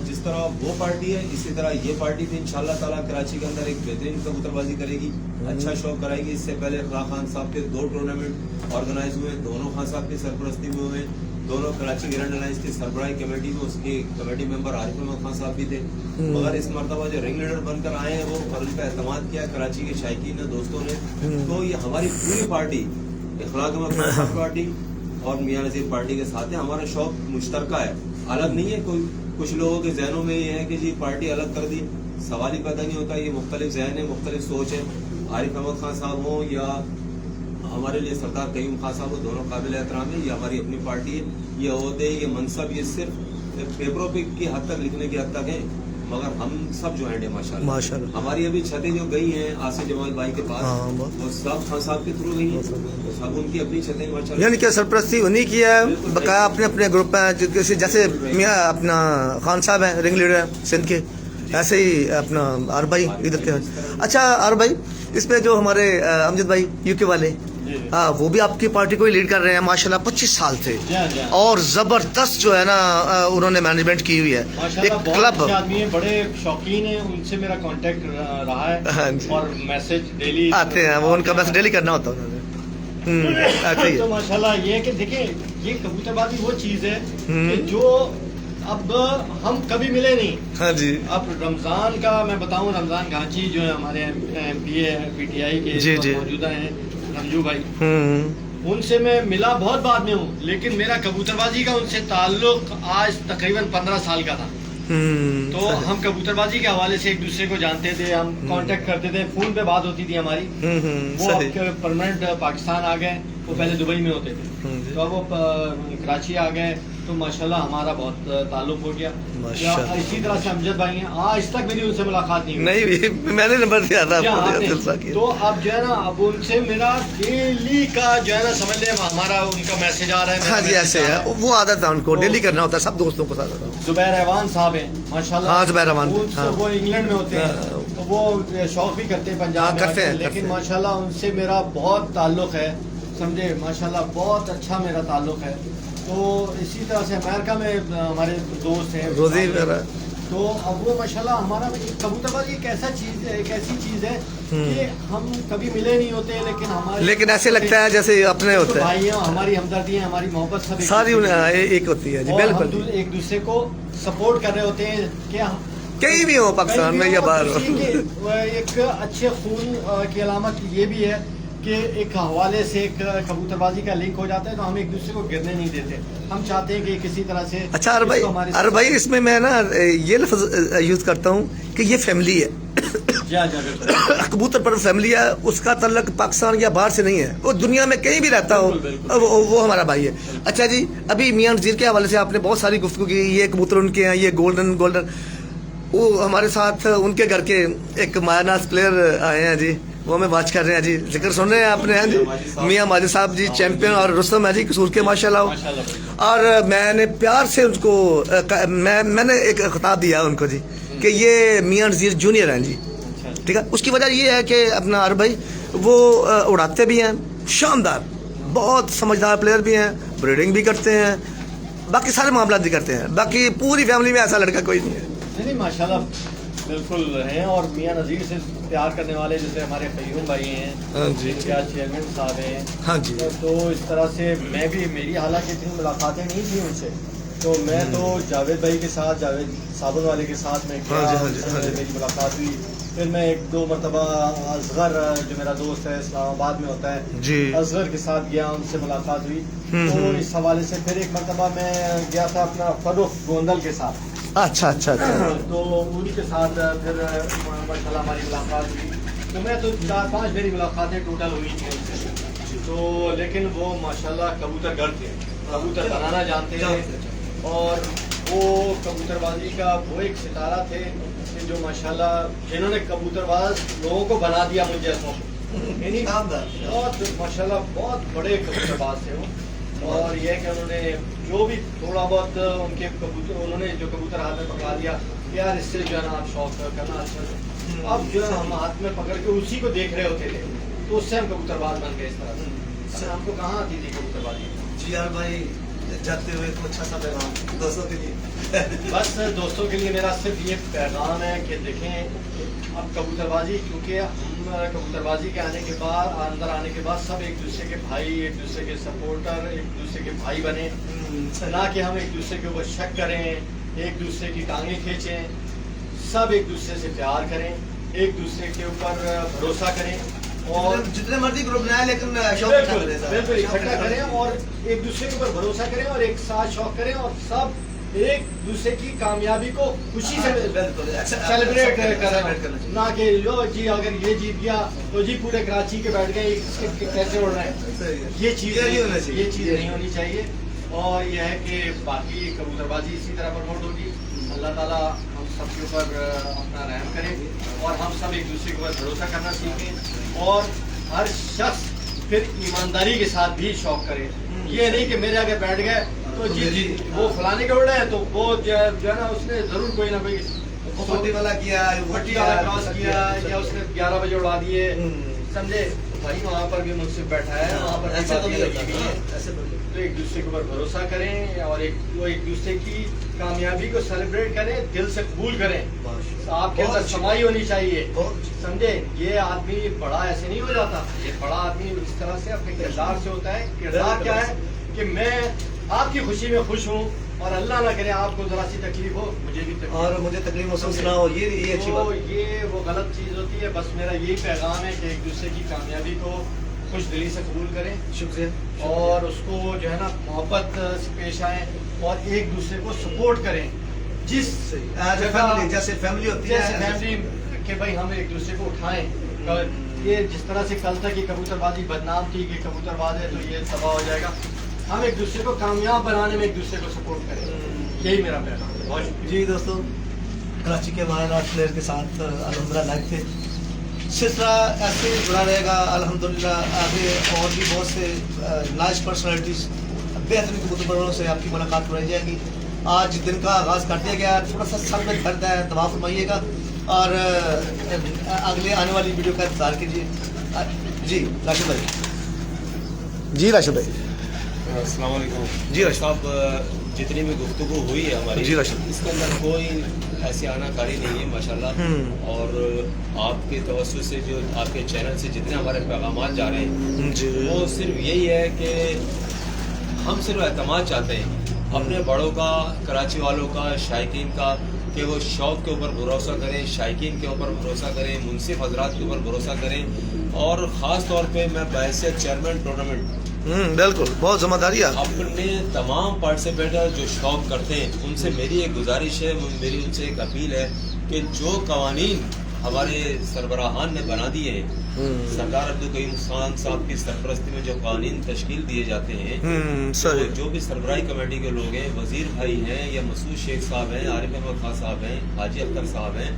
जिस तरह वो पार्टी है इसी तरह ये पार्टी भी इंशाअल्लाह ताला कराची के अंदर एक बेहतरीन कबूतरबाजी करेगी, अच्छा शौक कराएगी। इससे पहले इखलाक खान साहब के 2 टूर्नामेंट ऑर्गेनाइज हुए, दोनों खान साहब की सरपरस्ती में हुए, दोनों कराची ग्रैंड अलायंस की सरबराही कमेटी में उसके कमेटी मेंबर आरिफ अहमद खान साहब भी थे। मगर इस मरतबा जो रिंग लीडर बनकर आए हैं वो और उन पर एतमाद किया कराची के शायकीन ने, दोस्तों ने। तो ये हमारी पूरी पार्टी इखलाक अहमद खान साहब पार्टी और मियां नजीर पार्टी के साथ है। हमारा शौक मुश्तरका है, अलग नहीं है। कोई कुछ लोगों के जहनों में ये है कि जी पार्टी अलग कर दी, सवाल ही पैदा नहीं होता। ये मुख्तलिफ जहन है, मुख्तलिफ सोच है। आरिफ अहमद खान साहब हों या हमारे लिए सरदार कयूम खान साहब, दोनों काबिल एहतराम है। ये हमारी अपनी पार्टी है। ये ओहदे, ये मनसब, ये सिर्फ पेपरों पे की हद तक, लिखने की हद तक है, मगर हम सब ज्वाइंट है माशाल्लाह। हमारी अभी छतें जो गई हैं आसिफ जमाल भाई के पास, वो सब खान साहब के थ्रू गई हैं, तो सब उनकी अपनी छतें माशाल्लाह। यानी कि सरपरस्ती उन्हीं की है, बकाया अपने अपने ग्रुप हैं। जैसे मियाँ अपना खान साहब हैं रिंग लीडर हैं सिंध के, ऐसे ही अपना आर भाई इधर के। अच्छा आर भाई, इसमें जो हमारे अमजद भाई यूके वाले, वो भी आपकी पार्टी को ही लीड कर रहे हैं माशाल्लाह। 25 साल थे और जबरदस्त जो है ना उन्होंने मैनेजमेंट की हुई है। एक क्लब आदमी है, बड़े शौकीन है, उनसे मेरा कांटेक्ट रहा है और मैसेज डेली आते हैं, वो उनका मैसेज डेली करना होता है ऐसे ही तो माशाल्लाह ये है कि देखिए ये कबूतरबाजी वो चीज है कि जो अब हम कभी मिले नहीं। हाँ जी। अब रमजान का मैं बताऊं, रमजान घांची जो है हमारे MP PTI के जी जी मौजूदा हैं रंजू भाई, उनसे मैं मिला बहुत बाद में हूँ, लेकिन मेरा कबूतरबाजी का उनसे ताल्लुक आज तकरीबन 15 साल का था। तो हम कबूतरबाजी के हवाले से एक दूसरे को जानते थे, हम कांटेक्ट करते थे, फोन पे बात होती थी हमारी। वो अब परमानेंट पाकिस्तान आ गए, वो पहले दुबई में होते थे, तो अब वो कराची आ गए, तो माशाल्लाह हमारा बहुत ताल्लुक हो गया। इसी तरह से अमजद भाई हैं, आज तक मेरी उनसे मुलाकात नहीं हुई। मैंने नंबर दिया था तो अब जो है ना, अब उनसे मेरा डेली का जो है ना, समझ ले हमारा उनका मैसेज आ रहा है। हाँ जी ऐसे है, वो आदत है उनको, डेली करना होता है सब दोस्तों को साथ। जुबैर रहमान साहब हैं माशाल्लाह। हाँ जुबैर रहमान, वो इंग्लैंड में होते हैं, तो वो शौक भी करते हैं पंजाब में, लेकिन माशाल्लाह उनसे मेरा बहुत ताल्लुक है, समझे माशाल्लाह बहुत अच्छा मेरा ताल्लुक है। तो इसी तरह से अमेरिका में हमारे दोस्त हैं रोजी वगैरह, तो अब वो माशाल्लाह हमारा कबूतरबाजी एक ऐसा चीज है, एक ऐसी चीज है कि हम कभी मिले नहीं होते, लेकिन हमारे लेकिन ऐसे लगता है जैसे अपने होते हैं, भाई हैं, हमारी हमदर्दी है, हमारी मोहब्बत सब सारी एक होती है जी। बिल्कुल एक दूसरे को सपोर्ट कर रहे होते हैं कि कहीं भी हो, पाकिस्तान में या बाहर हो। एक अच्छे खून की अलामत ये भी है कि एक हवाले से एक कबूतरबाजी का लिंक हो जाता है, तो हम एक दूसरे को गिरने नहीं देते। हम चाहते हैं कि किसी तरह से। अच्छा अरे भाई इसमें मैं ना ये लफ्ज यूज करता हूँ कि ये फैमिली है। कबूतर पर फैमिली है, उसका तल्लक पाकिस्तान या बाहर से नहीं है, वो दुनिया में कहीं भी रहता हो, वो हमारा भाई है। अच्छा जी, अभी मियां नज़ीर के हवाले से आपने बहुत सारी गुफ्तगू की, ये कबूतर उनके हैं, ये गोल्डन वो हमारे साथ उनके घर के एक मायानाज प्लेयर आए हैं जी, वो हमें बात कर रहे हैं जी, जिक्र सुन रहे हैं आपने हैं जी, मियां माजिद साहब जी चैंपियन और रुस्तम है जी कसूर के माशाल्लाह। और मैंने प्यार से उनको मैंने एक खिताब दिया उनको जी कि ये मियां नज़ीर जूनियर हैं जी, ठीक है। उसकी वजह ये है कि अपना अर भाई वो उड़ाते भी हैं, शानदार, बहुत समझदार प्लेयर भी हैं, ब्रीडिंग भी करते हैं, बाकी सारे मामला भी करते हैं। बाकी पूरी फैमिली में ऐसा लड़का कोई नहीं है। नहीं माशाल्लाह बिल्कुल हैं। और मियां नज़ीर से प्यार करने वाले जैसे हमारे क़य्यूम भाई हैं, हाँ जी, चेयरमैन साहब हैं, हाँ जी। तो इस तरह से मैं भी, मेरी हालांकि इतनी मुलाकातें नहीं थी उनसे, तो मैं तो जावेद भाई के साथ, जावेद साबुन वाले के साथ में मेरी मुलाकात हुई। फिर मैं 1-2 मरतबा असगर जो मेरा दोस्त है इस्लामाबाद में होता है जी, असगर के साथ गया, उनसे मुलाकात हुई। तो इस हवाले से फिर एक मरतबा मैं गया था अपना फर्रुख गोंदल के साथ। अच्छा अच्छा अच्छा। तो उनके साथ फिर माशाल्लाह हमारी मुलाकात हुई। तो मैं तो 4-5 मेरी मुलाकातें टोटल हुई थी उनसे, तो लेकिन वो माशाल्लाह कबूतर घर थे, कबूतर बनाना जानते थे, और वो कबूतरबाजी का वो एक सितारा थे कि जो माशाल्लाह जिन्होंने कबूतरबाज लोगों को बना दिया मुझे जैसों को, यानी बहुत माशाल्लाह बहुत बड़े कबूतरबाज थे वो। और ये कि उन्होंने जो भी थोड़ा बहुत उनके कबूतर, उन्होंने जो कबूतर हाथ में पकड़ा दिया, यार इससे जो है ना आप शौक करना अच्छा। अब जो है हम हाथ में पकड़ के उसी को देख रहे होते थे, तो उससे हम कबूतरबाज बन गए इस तरह से। हमको कहाँ आती थी कबूतरबाजी? जी यार भाई, जाते हुए तो अच्छा सा पैगाम दोस्तों के लिए। बस दोस्तों के लिए मेरा सिर्फ ये पैगाम है कि देखें, अब कबूतरबाजी, क्योंकि हम कबूतरबाजी के आने के बाद, अंदर आने के बाद सब एक दूसरे के भाई, एक दूसरे के सपोर्टर, एक दूसरे के भाई बने, ना कि हम एक दूसरे के ऊपर शक करें, एक दूसरे की टांगें खींचें। सब एक दूसरे से प्यार करें, एक दूसरे के ऊपर भरोसा करें, और जितने मर्जी ग्रुप बनाए लेकिन बिल्कुल इकट्ठा करें और एक दूसरे के ऊपर भरोसा करें और एक साथ शौक करें, और सब एक दूसरे की कामयाबी को खुशी से सेलिब्रेट करें, ना कि लो जी अगर ये जीत गया तो जी पूरे कराची के बैठ गए कैसे उड़ रहे हैं। ये चीज़ नहीं होनी चाहिए। और यह है कि बाकी कबूतरबाजी इसी तरह प्रमोट होगी। अल्लाह ताला हम सब के ऊपर अपना रहम करें और हम सब एक दूसरे के ऊपर भरोसा करना सीखें, और हर शख्स फिर ईमानदारी के साथ भी शौक करे। ये नहीं कि मेरे आगे बैठ गए तो जी वो फलाने के उड़ रहे हैं तो वो जो है ना उसने जरूर कोई ना कोई पट्टी वाला किया, पट्टी वाला क्रॉस किया, या उसने 11 बजे उड़ा दिए, समझे भाई वहाँ पर भी मुझसे बैठा है, वहाँ पर ऐसे तो नहीं लगी है, ऐसे तो एक दूसरे के ऊपर भरोसा करें और एक दूसरे की कामयाबी को सेलिब्रेट करें, दिल से कबूल करें। आपके अंदर समाई होनी चाहिए, समझे। ये आदमी बड़ा ऐसे नहीं हो जाता, ये बड़ा आदमी इस तरह से अपने किरदार से होता है। किरदार क्या है कि मैं आपकी खुशी में खुश हूँ, और अल्लाह ना करे आपको जरा सी तकलीफ हो, मुझे भी तकलीफ और मुझे तकलीफ महसूस ना हो, ये अच्छी बात है। ये वो गलत चीज़ होती है। बस मेरा यही पैगाम है कि एक दूसरे की कामयाबी को खुश दिली से कबूल करें, शुक्रिया, और उसको जो है ना मोहब्बत से पेश आए और एक दूसरे को सपोर्ट करें। जिस जैसे फैमिली होती है, जैसे फैमिली के भाई हम एक दूसरे को उठाएं। ये जिस तरह से कल तक की कबूतरबाजी बदनाम थी कि कबूतरबाज है तो ये तबाह हो जाएगा, हम एक दूसरे को कामयाब बनाने में एक दूसरे को सपोर्ट करें। यही मेरा पैगाम है। बहुत शुक्रिया। जी दोस्तों, कराची के हमारे प्लेयर के साथ अल्हम्दुलिल्लाह लाइव थे। सिलसिला ऐसे ही जुड़ा रहेगा अल्हम्दुलिल्लाह। आगे और भी बहुत से लार्ज पर्सनैलिटीज़, बेहतरीन कबूतरबाजों से आपकी मुलाकात कराई जाएगी। आज दिन का आगाज़ कर दिया गया, थोड़ा सा सर में दर्द है, दवा फरमाइएगा, और अगले आने वाली वीडियो का इंतजार कीजिए। जी राशिद भाई। जी राशिद भाई। अस्सलाम वालेकुम। जी राशिद साहब, जितनी भी गुफ्तगू हुई है हमारी, जी राशिद, इसके अंदर कोई ऐसी आनाकारी नहीं है माशाल्लाह। और आपके तवज्जो से जो आपके चैनल से जितने हमारे पैगाम जा रहे हैं जी, वो सिर्फ यही है कि हम सिर्फ एतमाद चाहते हैं अपने बड़ों का, कराची वालों का, शायकीन का, कि वो शौक के ऊपर भरोसा करें, शायकीन के ऊपर भरोसा करें, मुनसिफ हजरात के ऊपर भरोसा करें। और ख़ास तौर पे मैं बहैसियत चेयरमैन टूर्नामेंट बिल्कुल बहुत जिम्मेदारी है। अपने तमाम पार्टिसिपेटर जो शौक करते हैं उनसे मेरी एक गुजारिश है, मेरी उनसे एक अपील है कि जो कवानीन हमारे सरबराहान ने बना दिए हैं, सरदार अब्दुल करीम खान साहब की सरपरस्ती में जो कानून तश्कील दिए जाते हैं, सही। जो भी सरबराही कमेटी के लोग हैं, वजीर भाई हैं या मसूद शेख साहब हैं, आरिफ अहमद खान साहब हैं, हाजी अख्तर साहब हैं,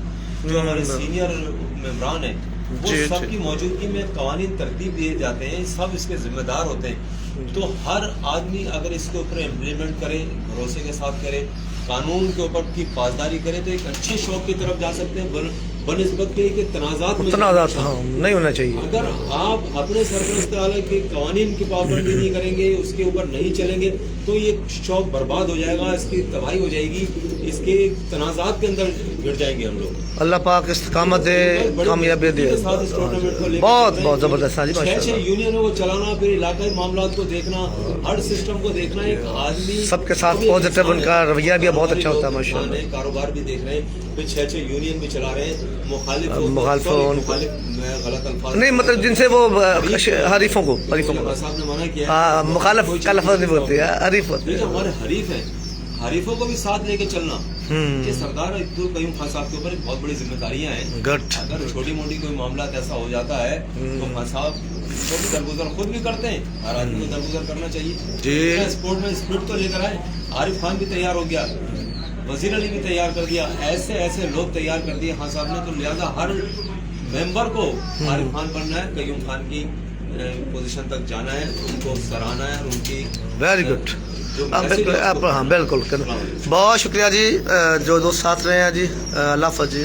जो हमारे सीनियर मेम्बरान हैं, वो सब की मौजूदगी में कानून तरतीब दिए जाते हैं, सब इसके जिम्मेदार होते हैं। तो हर आदमी अगर इसके ऊपर इम्प्लीमेंट करे, भरोसे के साथ करे, कानून के ऊपर की पासदारी करे, तो एक अच्छे शौक की तरफ जा सकते हैं बनिस्बत के तनाज़ात नहीं होना चाहिए। अगर आप अपने सरपरस्त वाले के कानून की पाबंदी नहीं करेंगे, उसके ऊपर नहीं चलेंगे, तो ये शौक बर्बाद हो जाएगा, इसकी तबाही हो जाएगी, इसके तनाज़ात के अंदर गिर जाएंगे हम लोग। अल्लाह पाक इस्तिकामत दे, कामयाबी दे। बहुत बहुत ज़बरदस्त। 6 यूनियनों को चलाना, फिर इलाकाई मामलात को देखना, हर सिस्टम को देखना, एक आदमी सबके साथ पॉजिटिव उनका रवैया भी बहुत अच्छा होता है माशाल्लाह। कारोबार भी देख रहे हैं, फिर 6 यूनियन भी चला रहे हैं, मुखालिफ गलत अल्फाज नहीं, मतलब जिनसे वो हरीफों को साहब ने मना किया, मुखालिफ का लफ्ज़ नहीं बोलते, हरीफ होते हैं। हमारे हरीफ हैं, हरीफों को भी साथ लेके चलना। कि सरदार अब्दुल करीम खान साहब के ऊपर बहुत बड़ी जिम्मेदारियां हैं। अगर छोटी मोटी कोई मामला ऐसा हो जाता है तो खान साहब वो भी दरगुजर खुद भी करते हैं, हर आदमी को दरगुजर करना चाहिए जी। स्पोर्ट में स्पिरिट तो लेकर आए। आरिफ खान भी तैयार हो गया, वजीर अली भी तैयार कर दिया, ऐसे ऐसे लोग तैयार कर दिए खान साहब ने। तो लिहाजा हर मेंबर को आरिफ खान बनना है, कयूम खान की पोजीशन तक जाना है, उनको सराहना है और उनकी वेरी गुड। जो हाँ message बिल्कुल, है आप उसको- हाँ बिल्कुल। बहुत शुक्रिया जी, जो दोस्त साथ रहे हैं जी, अल्लाह हाफ़िज़ जी।